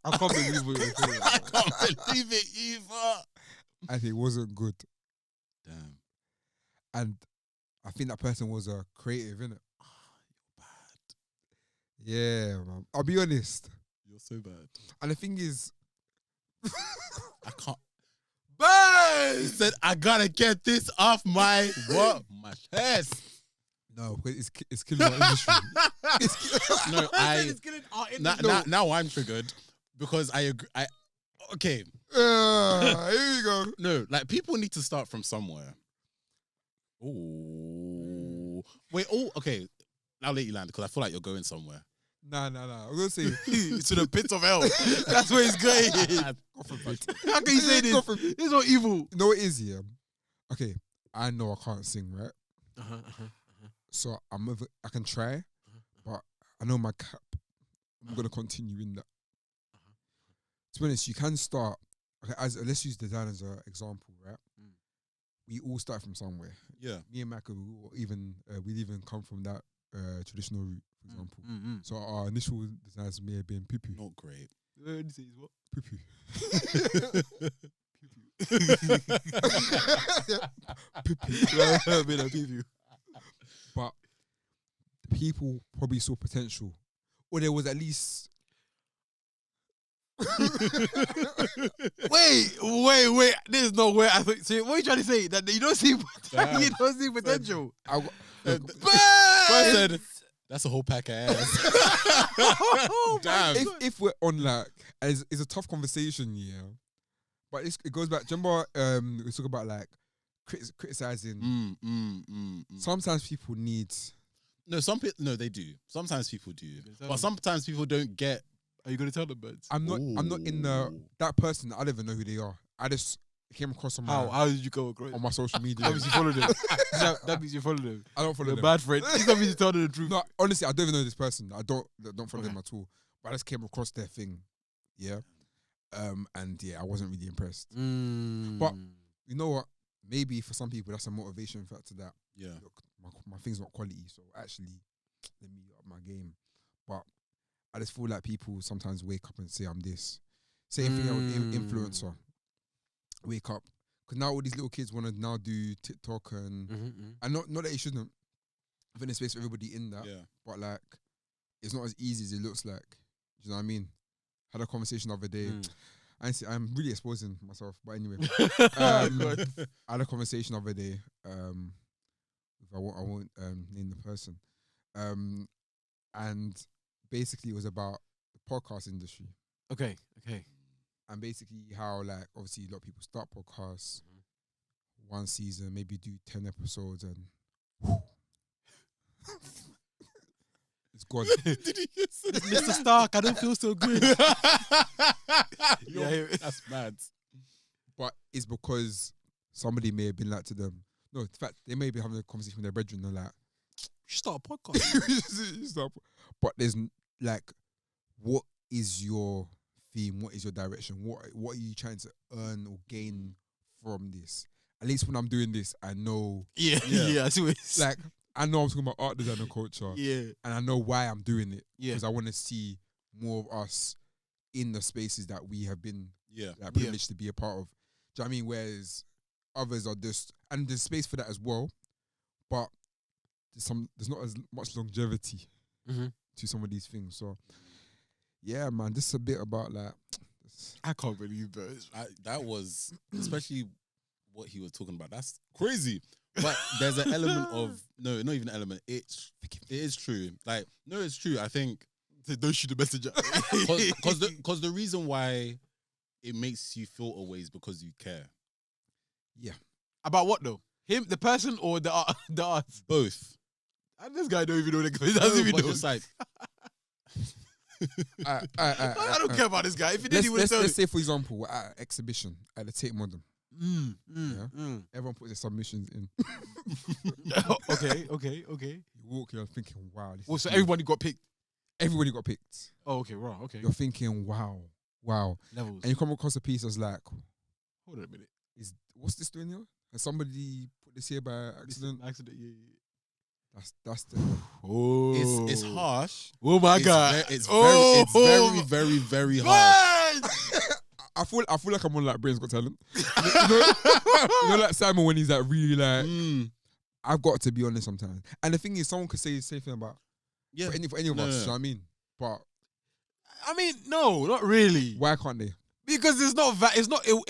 I can't believe what you're saying. I can't believe it either. And it wasn't good. Damn. And I think that person was a creative, innit? You're bad. Yeah, man. I'll be honest. You're so bad. And the thing is, I can't. Bang! He said, I gotta get this off my my chest. no, because it's killing our industry. No, It's killing our industry. now I'm triggered because I agree. Okay. Here we go. No, like people need to start from somewhere. Oh, wait. Oh, okay. I'll let you land because I feel like you're going somewhere. Nah. I'm gonna say To the pits of hell. That's where it's going. How can you say this? It's not evil. You know what it is, yeah? Okay, I know I can't sing, right? So I can try, but I know my cap. I'm gonna continue in that. To be honest, you can start. Okay, let's use design as an example, right? We all start from somewhere. Yeah. Me and Maka, we'd even come from that traditional route, for example. So our initial designs may have been poo-poo. Not great. What? Poo-poo. But people probably saw potential, or there was at least. Wait. There's no way. I think. So what are you trying to say? That you don't see, you don't see potential. I said, that's a whole pack of ass. Oh, Damn. If we're on like And it's a tough conversation, yeah. But it goes back. Do you remember we talk about like criticizing. Sometimes people need. No, some people. No, they do. Sometimes people do, but sometimes people don't get. Are you gonna tell the birds? I'm not in that person. I don't even know who they are. I just came across on How did you go across? on my social media. That means you follow them. That means you follow them. I don't follow You're them. a bad friend. You don't mean to tell them the truth. No, honestly, I don't even know this person. I don't follow Okay. them at all. But I just came across their thing. Yeah. And yeah, I wasn't really impressed. But you know what? Maybe for some people that's a motivation factor that Yeah. look, my thing's not quality, so actually let me up my game. But I just feel like people sometimes wake up and say I'm this. Same thing with influencer. Wake up. Because now all these little kids want to now do TikTok and not that it shouldn't. I think there's space for everybody in that. Yeah. But like, it's not as easy as it looks like. Do you know what I mean? Had a conversation the other day. I'm really exposing myself, but anyway. I had a conversation the other day. I won't name the person. And basically it was about the podcast industry. Okay. And basically how like obviously a lot of people start podcasts, one season, maybe do 10 episodes and it's gone. Did he just say Mr. Stark, I don't feel so good. Yo, that's mad. But it's because somebody may have been like to them. No, in fact, they may be having a conversation with their brethren and they're like, You start a podcast. Stop. But there's like, what is your theme? What is your direction? What are you trying to earn or gain from this? At least when I'm doing this, I know. Yeah. I see what it's Like, I know I'm talking about art design and culture. Yeah. And I know why I'm doing it. Yeah. Because I want to see more of us in the spaces that we have been privileged to be a part of. Do you know what I mean? Whereas others are just, and there's space for that as well, but there's not as much longevity to some of these things. So, yeah, man, this is a bit about like. I can't believe that. That was, especially what he was talking about. That's crazy. But there's an element of no, not even an element. It is true. Like no, it's true. I think Don't shoot the messenger. because the reason why it makes you feel a way is because you care. Yeah. About what though? Him, the person, or the art? Both. And this guy don't even know the guy. He doesn't even but know. just like I don't care about this guy. If he did, he would have told let's say, for example, we're at an exhibition at the Tate Modern. you. Everyone puts their submissions in. Okay. You walk here thinking, wow. This Well, is so good. everybody got picked. Everybody got picked. Oh, okay, right, okay. You're thinking, wow. Levels. And you come across a piece that's like, Hold on a minute. what's this doing here? Has somebody put this here by accident? Accident, yeah. That's the. Oh. it's harsh. Oh my It's God. It's very, very harsh. I feel like I'm on like Britain's Got Talent. you know, like Simon when he's like really like, I've got to be honest sometimes. And the thing is, someone could say the same thing about Yeah. for any of us. You know what I mean? But I mean, no, not really. why can't they? Because it's not that. It's not. It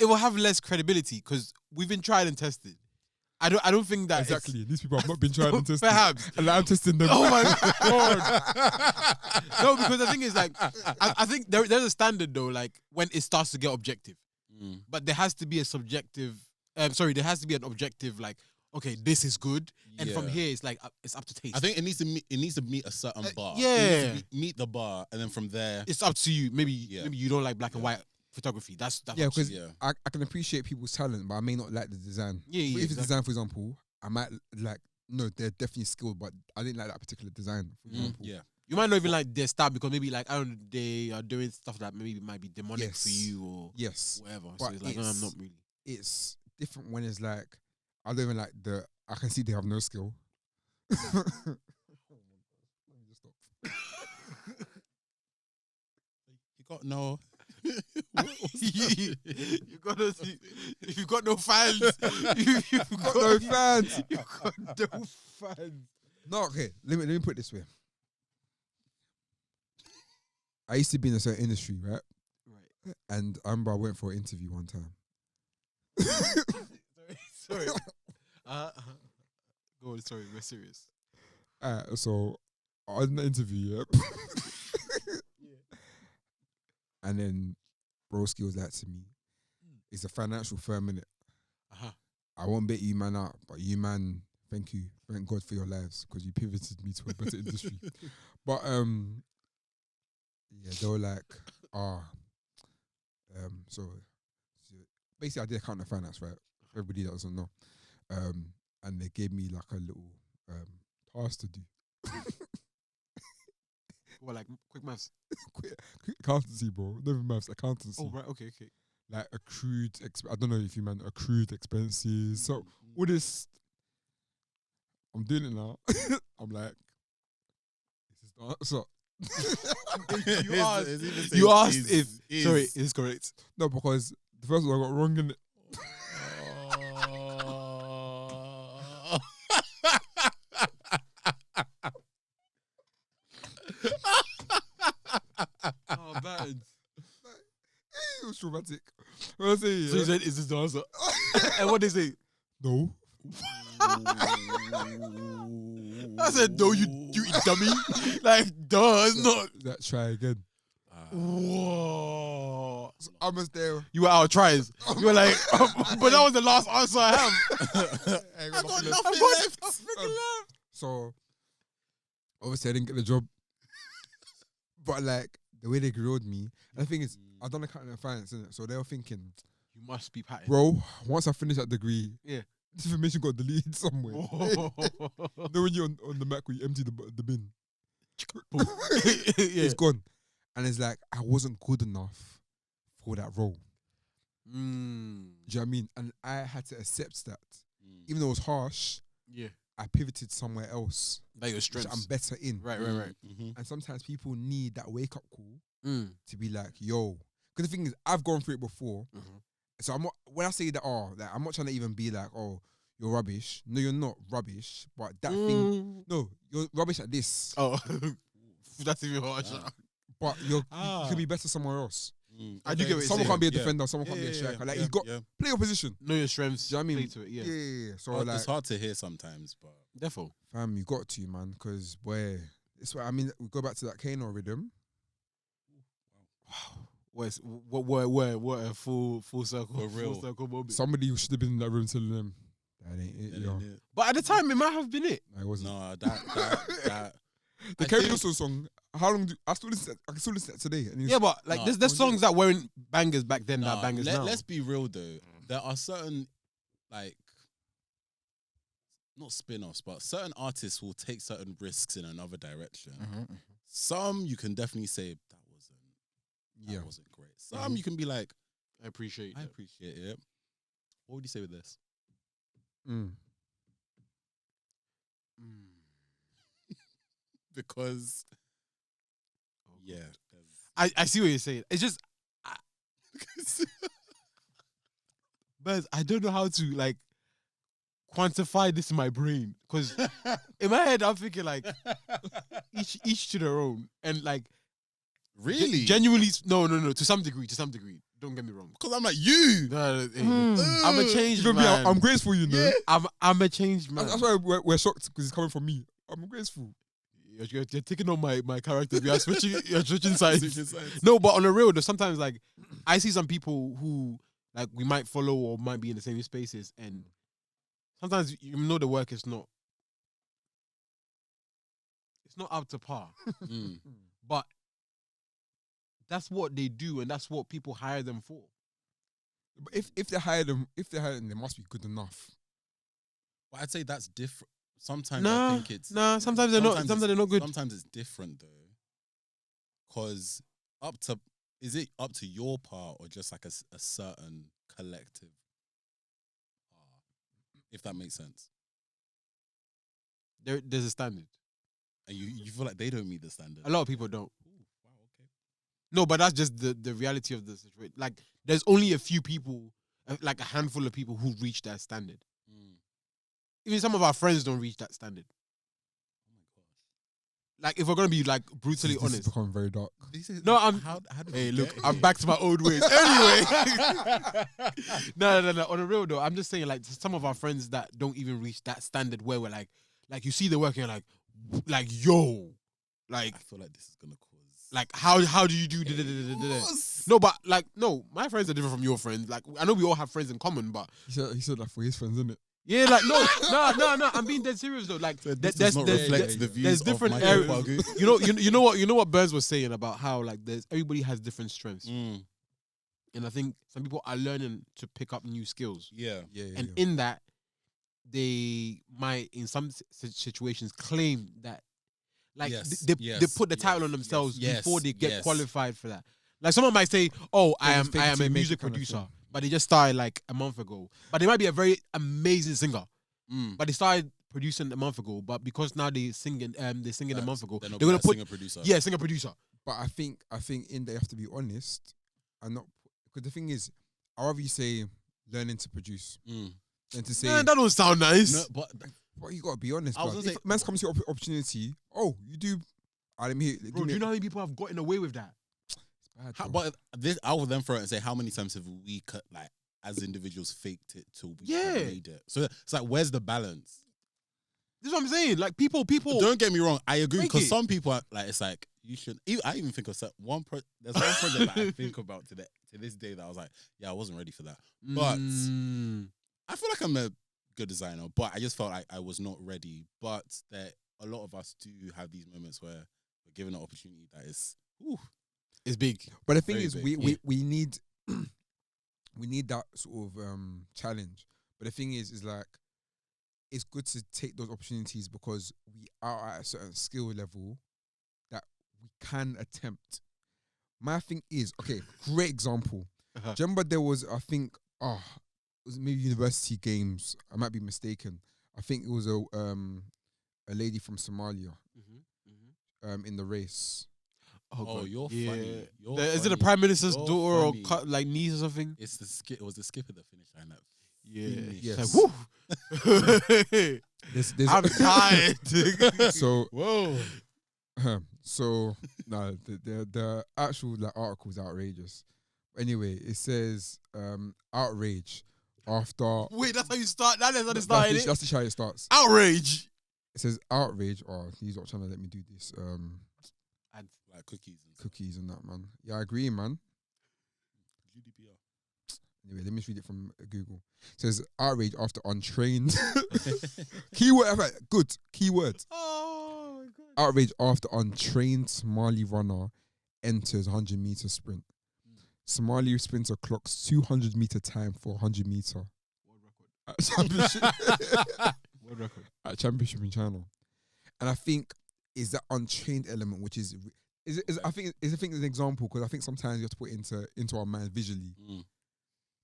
will have less credibility because we've been tried and tested. I don't think that Exactly. These people have not been tried and tested. Perhaps. And like, I'm testing them. Oh my God. No, because the thing is like, I think there's a standard though, like when it starts to get objective. But there has to be a subjective. There has to be an objective. Like, okay, this is good, and from Yeah. here it's like it's up to taste. I think it needs to meet a certain bar. yeah. It needs to meet the bar, and then from there, it's up to you. Maybe Yeah. you don't like black and white photography. That's Yeah, up to because you. Yeah. I can appreciate people's talent, but I may not like the design. Yeah, But if it's exactly. design, for example, I might like, no, they're definitely skilled, but I didn't like that particular design, for example. yeah. You might not even like their style because maybe like I don't know, they are doing stuff that maybe might be demonic Yes. for you or Yes. whatever. But so it's like I'm not really. It's different when it's like, I don't even like I can see they have no skill. Let me just stop. You got no. You got no fans. You've got No fans. You got no fans. No, okay. Let me put it this way. I used to be in a certain industry, right? Right. And I remember I went for an interview one time. Sorry. Go on. Sorry, we're serious. So I was in the interview, yeah. And then broski was like to me, it's a financial firm, innit? Uh-huh. I won't bet you man out, but you man, thank you. Thank God for your lives, because you pivoted me to a better industry. But yeah, they were like, so basically I did accounting and finance, right? For everybody that doesn't know. And they gave me like a little task to do. Well, like quick maths. Quick accountancy, bro. Never maths, accountancy. Oh, right, okay. Like accrued, I don't know if you meant accrued expenses. So all this, I'm doing it now. I'm like, this is the answer. You asked if sorry, is correct. No, because the first one I got wrong in it. Oh, bad. It was traumatic. When I say, So you said, is this the answer? And what they say? no. I said, no, you dummy. Like, duh, it's not. That try again. Whoa. So I was there. You were out of tries. You were like, but that was the last answer I have. I got nothing I've left. got freaking left. So obviously I didn't get the job. But like the way they grilled me, and the thing is, I've done accounting and finance, innit? So they were thinking, You must be patterned. bro, once I finish that degree, Yeah. this information got deleted somewhere. You know when you're on the Mac where you empty the bin? Yeah. It's gone. And it's like, I wasn't good enough for that role. Do you know what I mean? And I had to accept that. Even though it was harsh, Yeah. I pivoted somewhere else, That your which strengths. I'm better in. Right. And sometimes people need that wake-up call Mm. to be like, yo. Because the thing is, I've gone through it before. So I'm not, when I say that, like, I'm not trying to even be like, oh, you're rubbish. No, you're not rubbish. But that thing, no, you're rubbish at this. Oh, that's even harsher. But you can be better somewhere else. I do get what you're Someone saying. can't be a defender, someone can't be a striker. Like, you got play your position. Know your strengths. Do you know what I mean? Play to it. Yeah. Yeah. So Oh, like, it's hard to hear sometimes, but Therefore. fam, you got to, man, because boy, it's what I mean. We go back to that Kano rhythm. What a full circle. For real. Full circle moment. Somebody should have been in that room telling them that ain't it, yo. But at the time, it might have been it. No, it wasn't. No, that The I Kano think- song. How long do I can still listen to it today? And Yeah, but like No, there's songs that weren't bangers back then that Nah, bangers now. Let's be real though. There are certain like not spin-offs, but certain artists will take certain risks in another direction. Some you can definitely say that wasn't great. Some you can be like, I appreciate I it. appreciate it. What would you say with this? Because yeah, I see what you're saying. It's just but I don't know how to like quantify this in my brain, because in my head I'm thinking like each to their own, and like really genuinely no to some degree. Don't get me wrong. because I'm like you. No, I'm a changed You know man. me, I'm grateful, you know. I'm a changed man. That's why we're shocked because it's coming from me. I'm grateful. You're taking on my character. You're switching sides. Switching sides. No, but on the real, though, sometimes like I see some people who like we might follow or might be in the same spaces, and sometimes you know the work is not up to par. But that's what they do, and that's what people hire them for. But if they hire them, they must be good enough. But I'd say that's different. Sometimes I think it's sometimes they're not. Sometimes they're not good. Sometimes it's different though, because is it up to your part or just like a certain collective part, if that makes sense. There's a standard. And you feel like they don't meet the standard. A lot of people don't. Ooh, wow, okay. No, but that's just the reality of the situation. Like, there's only a few people, like a handful of people who reach that standard. Even some of our friends don't reach that standard. Oh my gosh. Like, if we're gonna be like brutally This honest. has become very dark. No, I'm. How did Hey, we look, get I'm here? back to my old ways. Anyway, no. On the real though, I'm just saying like some of our friends that don't even reach that standard where we're like you see the work and you're like yo, like I feel like this is gonna cause Like how do you do? No, but like no, my friends are different from your friends. Like I know we all have friends in common, but He said that for his friends, isn't it? yeah, like no. I'm being dead serious though. Like So this does not reflect the views there's of different Michael areas. Fagu. You know what Burns was saying about how like there's everybody has different strengths, Mm, and I think some people are learning to pick up new skills, yeah. and in that they might in some situations claim that like Yes, they yes, put the title yes, on themselves yes, before they get yes. qualified for that. Like someone might say, "Oh, I Yeah, am just fake a it till you make music it kind of producer," thing. but they just started like a month ago. But they might be a very amazing singer, Mm. but they started producing a month ago. But because now they singing a month ago, They're not they're gonna like put singer producer. singer producer. But I think in there you have to be honest and not because the thing is, however you say learning to produce Mm. and to say, Man, that don't sound nice. No, but but you gotta be honest. I was But gonna if say- man's comes to your opportunity, oh, you do. Let me hear. Bro, do you know how many people have gotten away with that? but this, I would then throw it and say, how many times have we like as individuals faked it till we Yeah. made it? So it's like, where's the balance? This is what I'm saying. Like people. Don't get me wrong, I agree Make because it. some people are like, it's like you should. I even think of there's one project that I think about to this day that I was like, yeah, I wasn't ready for that. But I feel like I'm a good designer, but I just felt like I was not ready. But that a lot of us do have these moments where we're given an opportunity that is, it's big. But the thing Very is, big, we need we need that sort of challenge. But the thing is like it's good to take those opportunities because we are at a certain skill level that we can attempt. My thing is, okay, great example. Uh-huh. Do you remember there was, I think, it was maybe university games. I might be mistaken. I think it was a lady from Somalia in the race. Oh, oh, God. you're Yeah. funny. You're Is it the funny. prime minister's You're daughter funny. or like niece or something? It was the skip at the finish line that Yeah. finished. Yes. It's like, woo. There's I'm tired. so Whoa. so no, the actual like article is outrageous. Anyway, it says outrage after Wait, that's how you start. That is how it that's started. the- that's the how it starts. Outrage. It says outrage. Oh, he's not trying to let me do this. Like cookies and stuff. Cookies and that, man. Yeah, I agree, man. GDPR. Anyway, let me just read it from Google. It says outrage after untrained keyword. Good keyword. Oh my God. Outrage after untrained Somali runner enters 100-meter sprint. Somali sprinter clocks 200-meter time for 100-meter World record. at championship. World record. At championship in China. And I think is that untrained element, which is I think it's an example because I think sometimes you have to put it into our mind visually. Mm.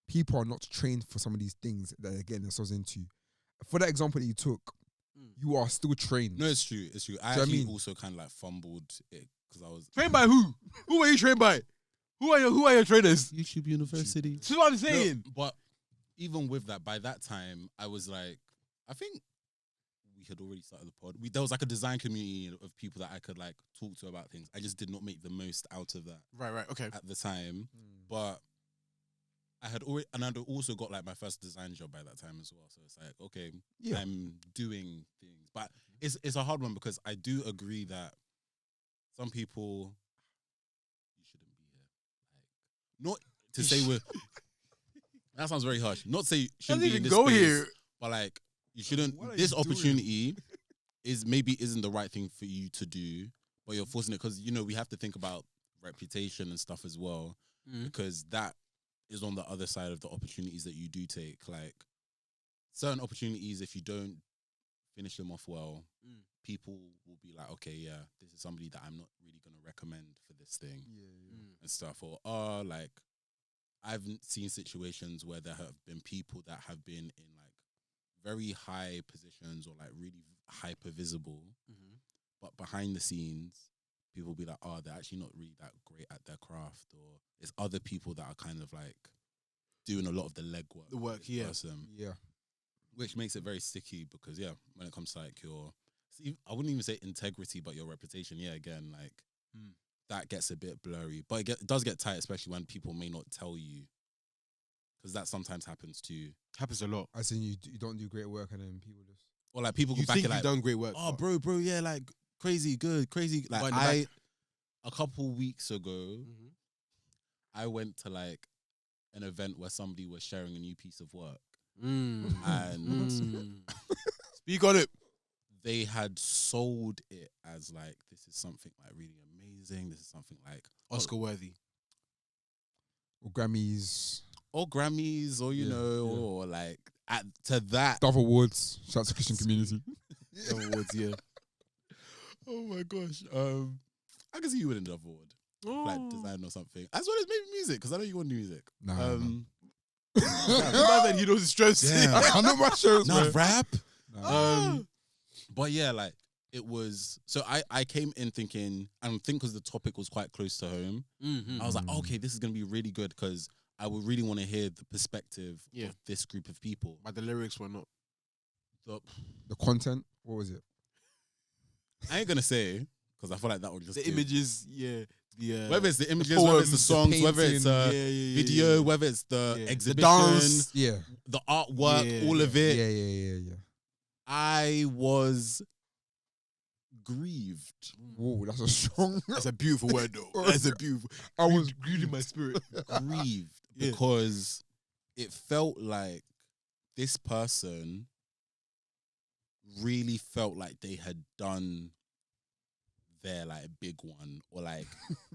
People are not trained for some of these things that they're getting themselves into. For that example that you took, you are still trained. No, it's true. It's true. I Do you know what I actually mean? also kind of like fumbled it because I was Trained by who? Who are you trained by? Who are your trainers? YouTube University. This is what I'm saying. No, but even with that, by that time, I was like, I think we had already started the pod. There was like a design community of people that I could like talk to about things. I just did not make the most out of that Right. Okay. at the time. But I had already, and I'd also got like my first design job by that time as well. So it's like, okay, Yeah. I'm doing things. But it's a hard one because I do agree that some people, you shouldn't be here. Like, not to say we're, that sounds very harsh. Not to say you shouldn't Doesn't be in even this go space, here. but like, you shouldn't, What are this you doing? opportunity isn't the right thing for you to do, but you're forcing it because, you know, we have to think about reputation and stuff as well, because that is on the other side of the opportunities that you do take. Like, certain opportunities, if you don't finish them off well, people will be like, okay, yeah, this is somebody that I'm not really going to recommend for this thing and stuff. Or, like, I've seen situations where there have been people that have been in, like, very high positions or, like, really hyper visible, but behind the scenes, people will be like, oh, they're actually not really that great at their craft, or it's other people that are kind of, like, doing a lot of the legwork. The work, for this yeah. person, Yeah. which makes it very sticky because, yeah, when it comes to, like, I wouldn't even say integrity, but your reputation, yeah, again, like, that gets a bit blurry. But it does get tight, especially when people may not tell you, because that sometimes happens too. Happens a lot. As in you don't do great work and then people just Or, like, people You go back think and, you've like, done great work. oh, but bro, yeah, like, crazy, good, crazy. But Like, in the a couple weeks ago, Mhm. I went to like an event where somebody was sharing a new piece of work, Mm. and Speak on it. they had sold it as like, this is something like really amazing. This is something like Oscar worthy. Or Grammys, or Grammys, or you Yeah, know, yeah. or like to that. Dove Awards. Shout out to Christian community. Awards, yeah. Oh my gosh. I can see you winning the award, like design or something, as well as maybe music, because I know you want to do music. Nah, Then he knows his strengths. Damn. I know my shows, Nah, man. rap. Nah. But yeah, like it was. So I came in thinking, and I think because the topic was quite close to home, Mm-hmm. I was like, okay, this is gonna be really good because I would really want to hear the perspective Yeah. of this group of people. But the lyrics were not. The content, what was it? I ain't gonna say because I feel like that would just The give- images, yeah. The, whether it's the images, whether it's the poems, songs, whether it's yeah, video, yeah. whether it's the Yeah. The exhibition, dance. Yeah. the artwork, Yeah, all of it. Yeah. I was grieved. Whoa, that's a strong. That's a beautiful word, though. That's a beautiful. I was grieved in my spirit. Grieved Yeah. because it felt like this person really felt like they had done their like big one, or like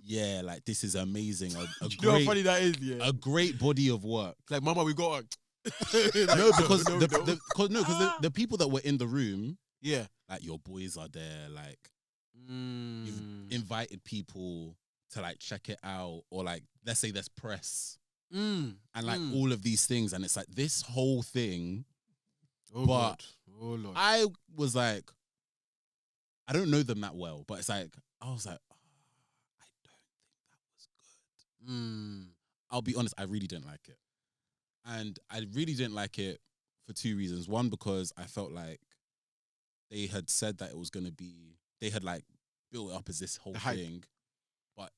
yeah, like this is amazing, a You know how great funny that is, yeah. a great body of work. Like, mama, we got. No, because no. the people that were in the room, Yeah. like your boys are there, like Mm. you've invited people to like check it out, or like let's say there's press Mm. and like Mm. all of these things, and it's like this whole thing. Oh, but God. Oh, Lord. I was like, I don't know them that well, but it's like I was like, I don't think that was good. Mm. I'll be honest, I really didn't like it, and I really didn't like it for two reasons. One, because I felt like they had said that it was gonna be, they had like built it up as this whole The hype. thing, but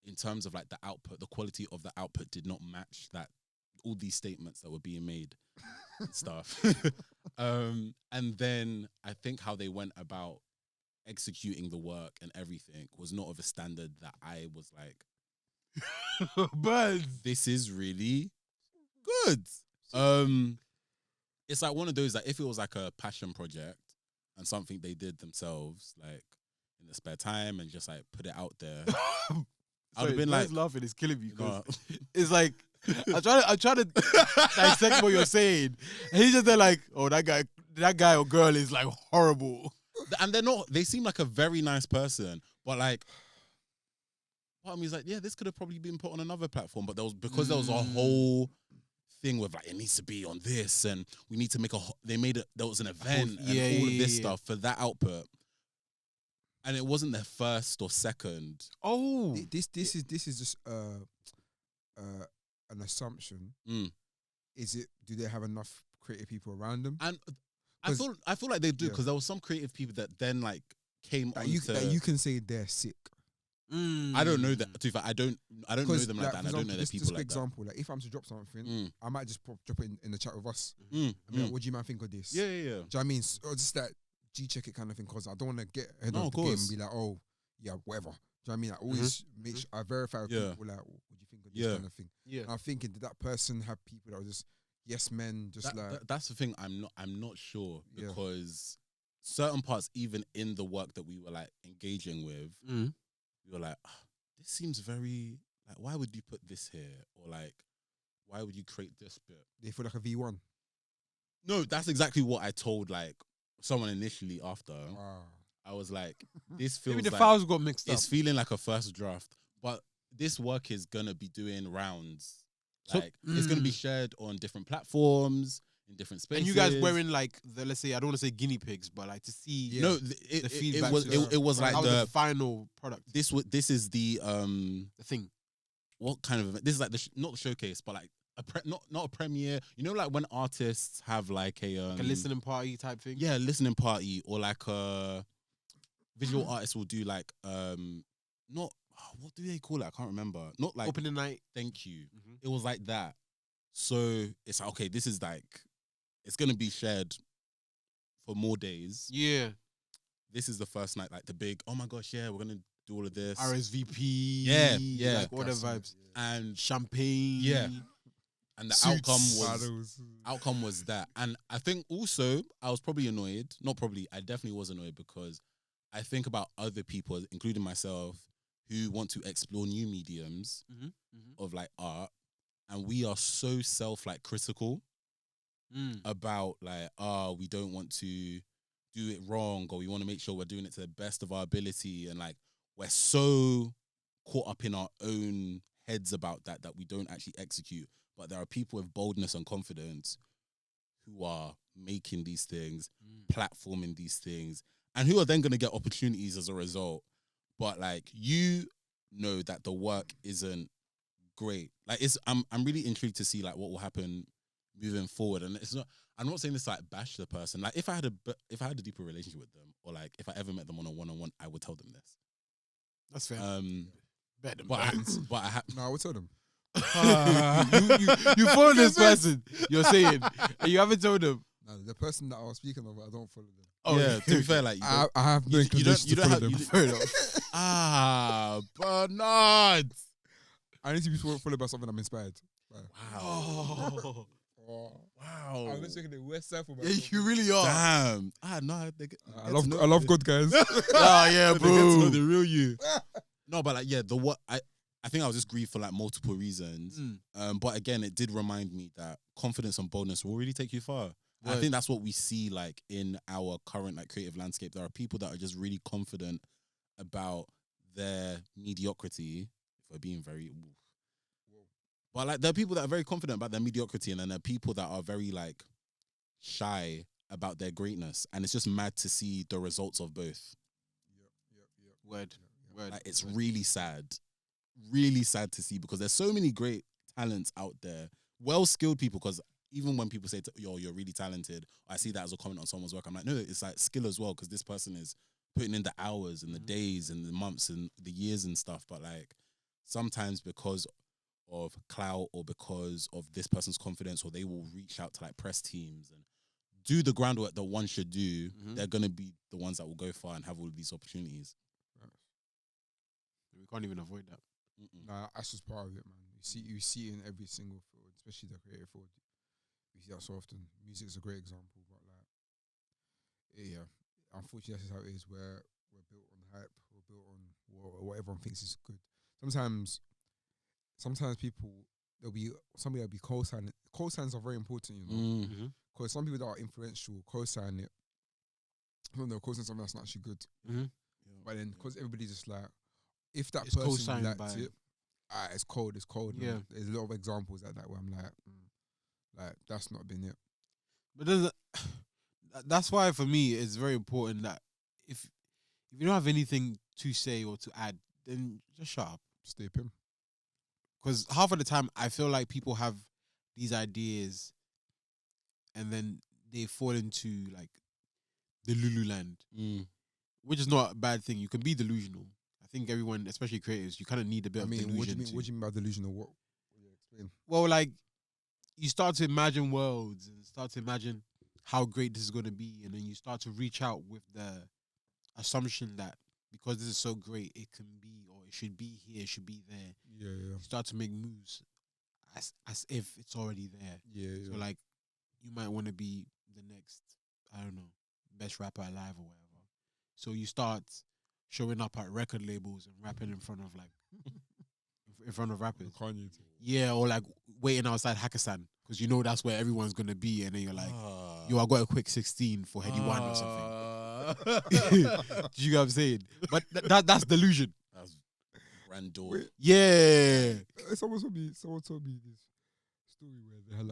in terms of like the output, the quality of the output did not match that, all these statements that were being made and stuff. And then I think how they went about executing the work and everything was not of a standard that I was like, But this is really good. It's like one of those that if it was like a passion project and something they did themselves, like in the spare time, and just like put it out there, I would have been like, laughing is killing me because no. it's like I try to dissect what you're saying, and he's just there like, oh, that guy or girl is like horrible. And they're not, they seem like a very nice person, but like part of me is like, yeah, this could have probably been put on another platform, but there was, because there was a whole thing with like, it needs to be on this, and we need to make there was an event and all of this stuff for that output, and it wasn't their first or second. Oh, This is just an assumption. Mm. Is it? Do they have enough creative people around them? And I 'Cause- feel like they do, yeah. because there was some creative people that then like came That on you can say they're sick. I don't know that. To be fair, I don't know them like that, and I don't know this, that people just like that. example, like if I'm to drop something, Mm. I might just drop it in the chat with us. Mm, I mean, mm. what do you man think of this? Yeah. Do you know what I mean? Or just that G-check it kind of thing, because I don't want to get ahead No, of of the game course. and be like, oh, yeah, whatever. Do you know what I mean? I always make sure I verify with Yeah. people, like, what do you think of this Yeah. kind of thing? yeah. And I'm thinking, did that person have people that were just yes men, just That's the thing. I'm not sure, Yeah. because certain parts, even in the work that we were like engaging with, Mm. we were like, this seems very like, why would you put this here, or like, why would you create this bit? they feel like a V1. No, that's exactly what I told like someone initially. After Wow. I was like, this feels Maybe the like files got mixed up. it's feeling like a first draft, but this work is gonna be doing rounds. So- Like it's gonna be shared on different platforms in different spaces. And you guys wearing like the, let's say, I don't want to say guinea pigs, but like to see Yeah. no, the it feedback. was it was like how the the final product, this is the the thing. what kind of event? This is like the not the showcase, but like not a premiere. You know, like when artists have like a Like a listening party type thing. yeah, listening party, or like a visual artist will do like not what do they call it? I can't remember. Not like Opening night. thank you. Mhm. It was like that. So it's like, okay, this is like it's gonna be shared for more days. Yeah. This is the first night, like the big, oh my gosh, yeah, we're gonna do all of this. RSVP. Yeah. Like all the vibes. And Champagne. Yeah. And the Suits. outcome was that. And I think also I was probably annoyed. Not probably, I definitely was annoyed because I think about other people, including myself, who want to explore new mediums of like art. And we are so critical about like, we don't want to do it wrong, or we want to make sure we're doing it to the best of our ability. And like, we're so caught up in our own heads about that we don't actually execute. But there are people with boldness and confidence who are making these things, platforming these things, and who are then going to get opportunities as a result. But like, you know that the work isn't great. Like, I'm really intrigued to see like what will happen moving forward. And it's not, I'm not saying this to like bash the person. Like, if I had a deeper relationship with them, or like if I ever met them on a one-on-one, I would tell them this. That's fair. Bet them. But I No, I would tell them. You follow this person, you're saying, and you haven't told them. No, the person that I was speaking of, I don't follow them. Oh yeah, to be fair, like I have no inclination to follow them. Fair enough. Bernard. I need to be followed by something I'm inspired by. Wow. Oh. Wow. I'm just taking the west side for Yeah, myself. you really are. Damn. No, I love God, guys. Oh yeah, They get to know bro. the real you. No, but like, yeah, I think I was just grieved for like multiple reasons. But again, it did remind me that confidence and boldness will really take you far. I think that's what we see like in our current like creative landscape. There are people that are just really confident about their mediocrity. If we're being very, but like there are people that are very confident about their mediocrity, and then there are people that are very like shy about their greatness. And it's just mad to see the results of both. Word. Like, it's really sad to see, because there's so many great talents out there, well-skilled people. Because even when people say, yo, you're really talented, I see that as a comment on someone's work. I'm like, no, it's like skill as well, because this person is putting in the hours and the days and the months and the years and stuff. But like, sometimes because of clout or because of this person's confidence, or they will reach out to like press teams and do the groundwork that one should do, they're going to be the ones that will go far and have all of these opportunities. We can't even avoid that. Nah, that's just part of it, man. You see it in every single field, especially the creative field. We see that so often. Music is a great example, but like, yeah, unfortunately, that's just how it is. We're built on hype. We're built on what everyone thinks is good. Sometimes people, there'll be somebody that'll be co-signing. Co-signs are very important, you know, because some people that are influential co-sign it. They'll co-sign something that's not actually good. But then, because everybody's just like, if that It's person co-signed liked by it, it's cold. Yeah. There's a lot of examples like that where I'm like that's not been it. But that's why for me it's very important that if you don't have anything to say or to add, then just shut up. Stay pim. Because half of the time I feel like people have these ideas and then they fall into like the Lululand, which is not a bad thing. You can be delusional. I think everyone, especially creators, you kind of need a bit of delusion. What do you mean by delusional? What? Explain. Well, like, you start to imagine worlds and start to imagine how great this is going to be, and then you start to reach out with the assumption that because this is so great, it can be, or it should be here, it should be there. Yeah. You start to make moves as if it's already there. Yeah. So, like, you might want to be the next, I don't know, best rapper alive or whatever. So you start showing up at record labels and rapping in front of rappers. Kanye. Yeah, or like waiting outside Hakkasan because you know that's where everyone's gonna be, and then you're like, yo, I got a quick 16 for Heady One or something. Do you get what I'm saying? But that's delusion. That's Randall. Wait. Yeah. Someone told me this story where they had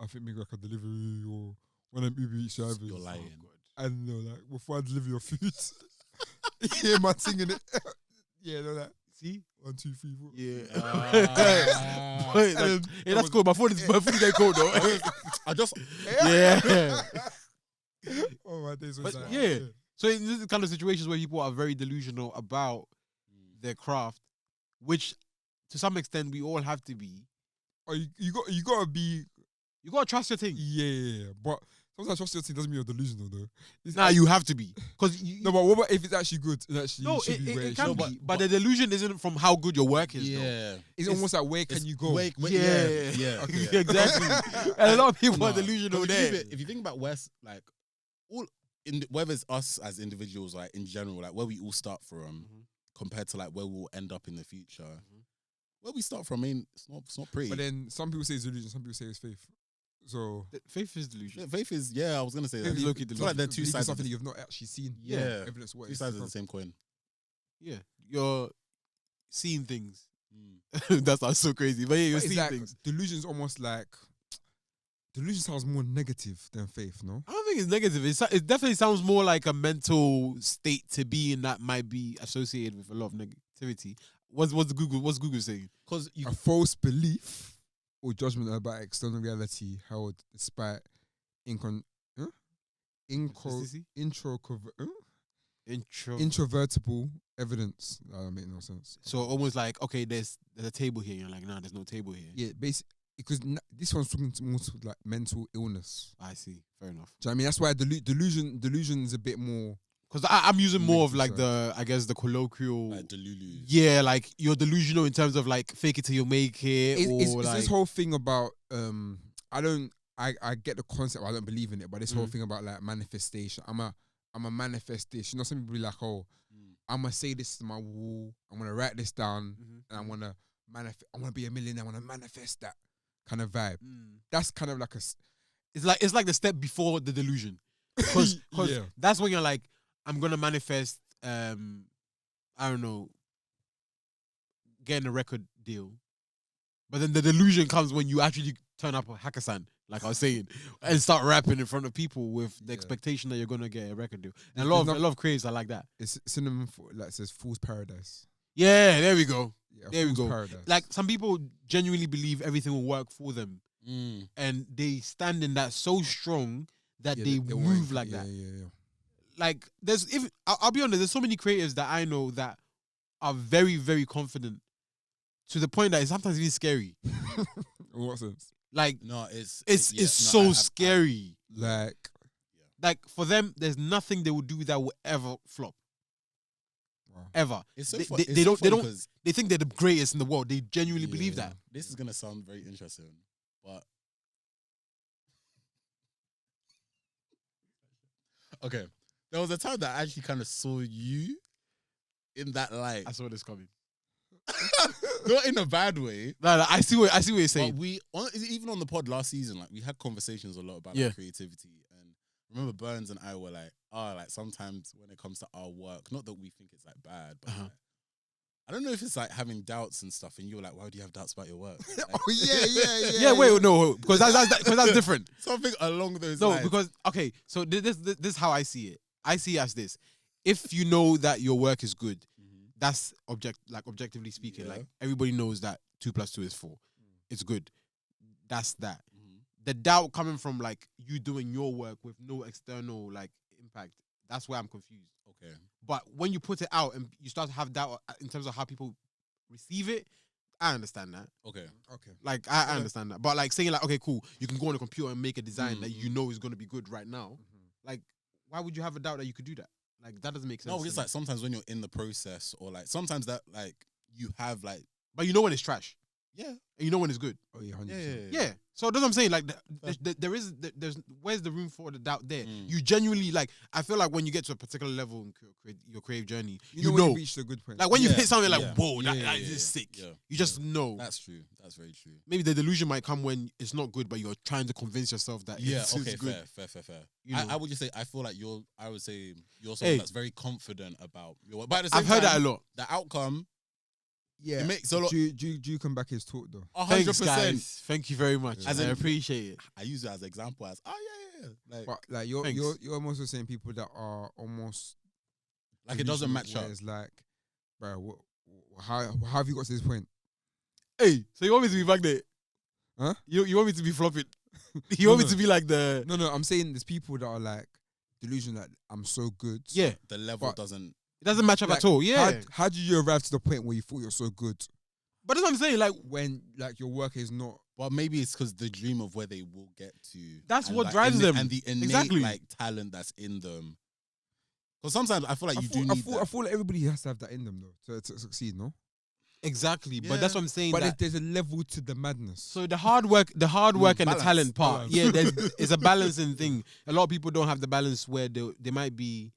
I think maybe like a delivery or one of them Uber Eats drivers. You're lying. And they're like, before I deliver your food, yeah, man, singing it. Yeah, they're like, See? 1, 2, 3, 4. Yeah. Hey, that's cool. My phone is getting cold though. I just Yeah. Oh my days. But yeah. So in this kind of situations where people are very delusional about their craft, which to some extent we all have to be. Oh, you gotta be. You gotta trust your thing. Yeah, but sometimes trust your thing doesn't mean you're delusional though. You have to be. Because No, but what about if it's actually good? It actually no, should be where it it can should be, be. but the delusion isn't from how good your work is. Though. Yeah. It's almost like where can you go? Yeah. Okay. Exactly. And a lot of people Nah, are delusional 'cause there. if you think about West, like all whether it's us as individuals, like in general, like where we all start from, compared to like where we'll end up in the future, where we start from, it's not pretty. But then some people say it's delusion, some people say it's faith. So Faith is delusion. Faith is, I was gonna say that. Faith is low-key I feel like they're two believe in sides. something Of you've not actually seen. Yeah. Evidence of what two it's sides of from. the same coin. Yeah, you're seeing things. Mm. That sounds so crazy, but yeah, you're But it's seeing like, things. delusion's almost like delusion sounds more negative than faith, no? I don't think it's negative. It definitely sounds more like a mental state to be in that might be associated with a lot of negativity. What's Google saying? Because you A false belief or judgment about external reality held despite Consistency? Intro. introvertible evidence. That don't make no sense. So almost like, okay, there's a table here. You're like, nah, there's no table here. Yeah, basically, because this one's talking more to like mental illness. I see. Fair enough. Do you know what I mean? That's why delusion is a bit more. Because I'm using more of like Negative I guess the colloquial. like Delulu. Yeah, like you're delusional in terms of like fake it till you make it, It's like this whole thing about I get the concept. I don't believe in it, but this whole thing about like manifestation. I'm a manifestation. You know, some people be like, oh, I'm gonna say this to my wall. I'm gonna write this down, and I'm gonna manifest. I want to be a millionaire. I want to manifest that kind of vibe. That's kind of like it's like the step before the delusion, because Yeah. that's when you're like, I'm gonna manifest. I don't know, getting a record deal, but then the delusion comes when you actually turn up a hackathon, like I was saying, and start rapping in front of people with the expectation that you're gonna get a record deal. And a lot of creators are like that. It's synonym for like it says fool's paradise. Yeah, there we go. Yeah, There we fool's go. Paradise. Like some people genuinely believe everything will work for them, Mm. and they stand in that so strong that Yeah, they won't- move like yeah, that. Yeah. Like I'll be honest, there's so many creators that I know that are very, very confident to the point that it's sometimes even scary. In what sense? Like No, it's yeah, so scary. Like, Like for them, there's nothing they will do that will ever flop. wow. Ever. It's so They- fu- they- it's they so don't- they funny don't- 'cause They think they're the greatest in the world. They genuinely believe Yeah. that. this is gonna sound very interesting, but okay. There was a time that I actually kind of saw you in that light, I saw this coming. not in a bad way. No, I see what you're But saying. even on the pod last season, like we had conversations a lot about Yeah. like, creativity. And remember Burns and I were like, like sometimes when it comes to our work, not that we think it's like bad, but like, I don't know if it's like having doubts and stuff. And you were like, why do you have doubts about your work? Like, Oh yeah. Yeah, wait, no, because that's different. something along those No, lines. because okay, so this is how I see it. I see it as this: if you know that your work is good, that's objectively speaking. Yeah. Like everybody knows that 2 + 2 is 4. It's good. That's that. The doubt coming from like you doing your work with no external like impact. That's where I'm confused. Okay. But when you put it out and you start to have doubt in terms of how people receive it, I understand that. Okay. Okay. Like I understand that. But like saying like, okay, cool, you can go on a computer and make a design that you know is gonna be good right now. Like, why would you have a doubt that you could do that? Like that doesn't make sense. No, to it's me. like sometimes when you're in the process, or like sometimes that like you have like But you know when it's trash. yeah. And you know when it's good. Oh yeah, 100%. Yeah. So that's what I'm saying. Like, there's where's the room for the doubt there? Mm. You genuinely like. I feel like when you get to a particular level in your creative journey, you when know, you reached a good point. like when you Yeah, hit something like, yeah. whoa, Yeah, that yeah, is yeah, sick. yeah, You just know. That's true. That's very true. Maybe the delusion might come when it's not good, but you're trying to convince yourself that Yeah. it's Okay. good. Fair. You I know. would just say I feel like I would say you're someone Hey. that's very confident about your work. But at the same I've heard that a time, lot. the outcome yeah, it makes a lot. do you come back his talk though? 100%. Thanks, guys. Thank you very much. As I in- appreciate it. I use it as an example as yeah. Like But like Thanks. you're almost the same people that are almost it doesn't delusional, match where up. It's like, bro, how have you got to this point? Hey, so you want me to be back there? Huh? You want me to be flopping? You want me to be like the? No, I'm saying there's people that are like delusional that I'm so good. Yeah, The level But- doesn't. it doesn't match up Like, at all. Yeah, How did you arrive to the point where you thought you're so good but that's what I'm saying. Like when like your work is not? Well, maybe it's because the dream of where they will get to. That's and, what like, drives them. and the innate Exactly. like talent that's in them. Because sometimes I feel like you do need I feel like everybody has to have that in them though to succeed, no? Exactly, but that's what I'm saying. But that there's a level to the madness. so the hard work and balance, the talent part, balance. it's a balancing thing. A lot of people don't have the balance where they might be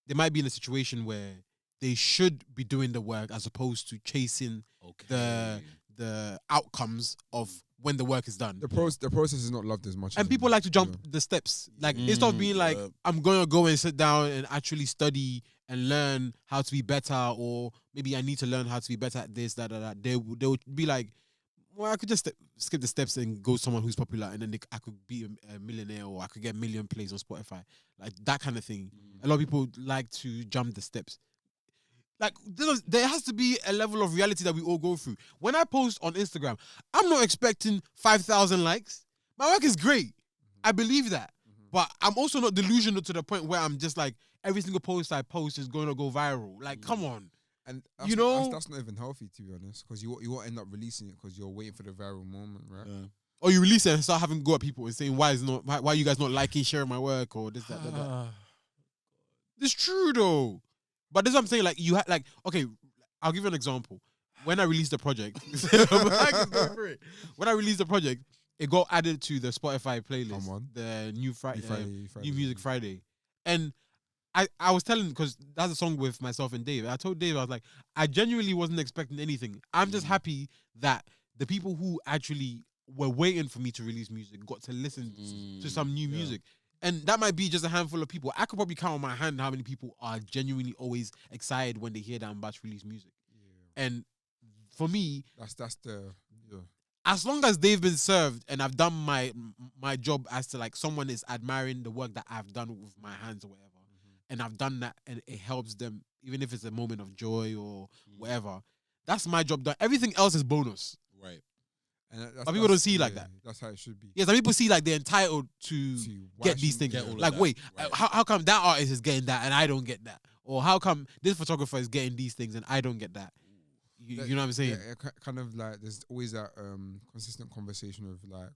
in a situation where they should be doing the work as opposed to chasing the outcomes of when the work is done. The process is not loved as much. And people like to jump the steps. Like instead of being like, I'm gonna go and sit down and actually study and learn how to be better, or maybe I need to learn how to be better at this, that. They would be like, well, I could just skip the steps and go someone who's popular, and then I could be a millionaire, or I could get a million plays on Spotify, like that kind of thing. A lot of people like to jump the steps. Like there has to be a level of reality that we all go through. When I post on Instagram, I'm not expecting 5,000 likes. My work is great. I believe that. But I'm also not delusional to the point where I'm just like, every single post I post is going to go viral. Like, come on. And that's not even healthy, to be honest, because you won't end up releasing it because you're waiting for the viral moment, right? Yeah. Or you release it and start having go at people and saying, why are you guys not liking, sharing my work, or this, that. It's true though. But this is what I'm saying. Like okay, I'll give you an example. When I released the project, it got added to the Spotify playlist, the new New Music Friday, and I was telling, because that's a song with myself and Dave. I told Dave, I was like, I genuinely wasn't expecting anything. I'm just happy that the people who actually were waiting for me to release music got to listen to some new music. And that might be just a handful of people. I could probably count on my hand how many people are genuinely always excited when they hear that I'm about to release music. Yeah. And for me, that's the as long as they've been served and I've done my job as to like someone is admiring the work that I've done with my hands or whatever, and I've done that and it helps them, even if it's a moment of joy or whatever, that's my job done. Everything else is bonus. Right. And but people don't see it like that. That's how it should be. Yeah, some people see like they're entitled to get these things. Like, wait, how come that artist is getting that and I don't get that? Or how come this photographer is getting these things and I don't get that? You know what I'm saying? Yeah, kind of like there's always that consistent conversation of like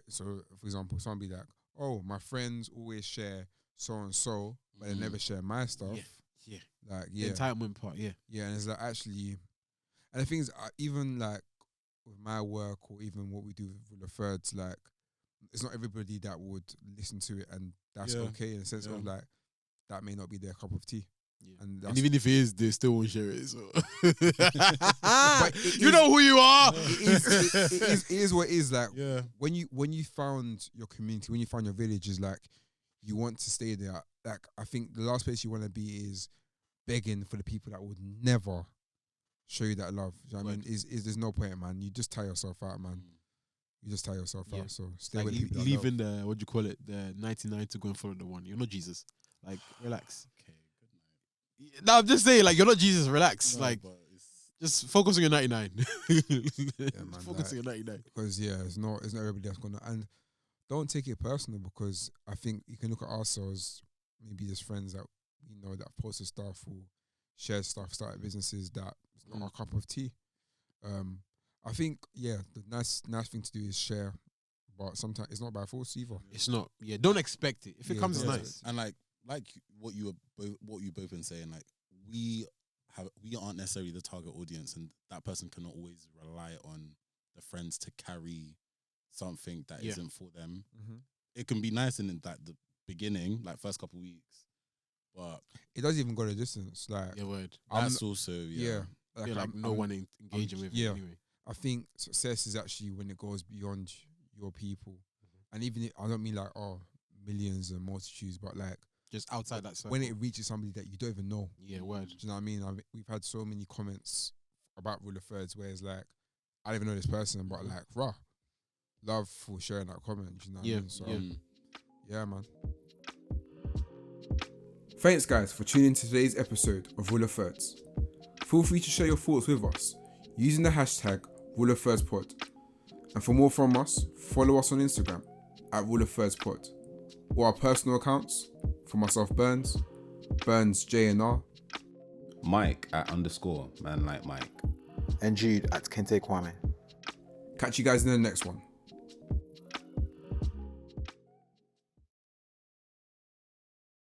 so for example, someone be like, oh, my friends always share so and so, but they never share my stuff. Yeah. Like the entitlement part, yeah. Yeah, and it's like actually, and the thing is, even like with my work or even what we do with the thirds, like it's not everybody that would listen to it, and that's okay in the sense of like that may not be their cup of tea. Yeah. And even if it is, they still won't share it. So you know who you are. It is what it is. Like when you found your community, when you found your village, is like you want to stay there. Like I think the last place you want to be is begging for the people that would never show you that love. You know what I mean? Is there's no point, man. You just tire yourself out, man. You just tire yourself out. So stay with people. Leaving the what do you call it? The 99 to go and follow the one. You're not Jesus. Like relax. Okay, good night. No, I'm just saying, like you're not Jesus. Relax. No, like just focus on your 99. Man, focus on your 99. Because it's not everybody that's gonna, and don't take it personal, because I think you can look at ourselves, maybe as friends that we know that posted stuff or shared stuff, started businesses that it's not our cup of tea. I think the nice thing to do is share, but sometimes it's not by force either. It's not. Yeah, don't expect it. If it comes, it's nice. And like what you both been saying, like we aren't necessarily the target audience, and that person cannot always rely on the friends to carry something that isn't for them. It can be nice in like the beginning, like first couple of weeks, but it doesn't even go the distance. Like word. That's also like no one engaging with it anyway. I think success is actually when it goes beyond your people, and even if, I don't mean like millions and multitudes, but like just outside that circle. When it reaches somebody that you don't even know. Yeah, word. Do you know what I mean? We've had so many comments about Rule of Thirds where it's like, I don't even know this person, but like, love for sharing that comment. Do you know what I mean? So, yeah, man. Thanks, guys, for tuning in to today's episode of Rule of Thirds. Feel free to share your thoughts with us using the hashtag Rule of Thirds Pod. And for more from us, follow us on Instagram at Rule of Thirds Pod, or our personal accounts for myself, Burns JNR, Mike at _ man like Mike, and Jude at Kente Kwame. Catch you guys in the next one.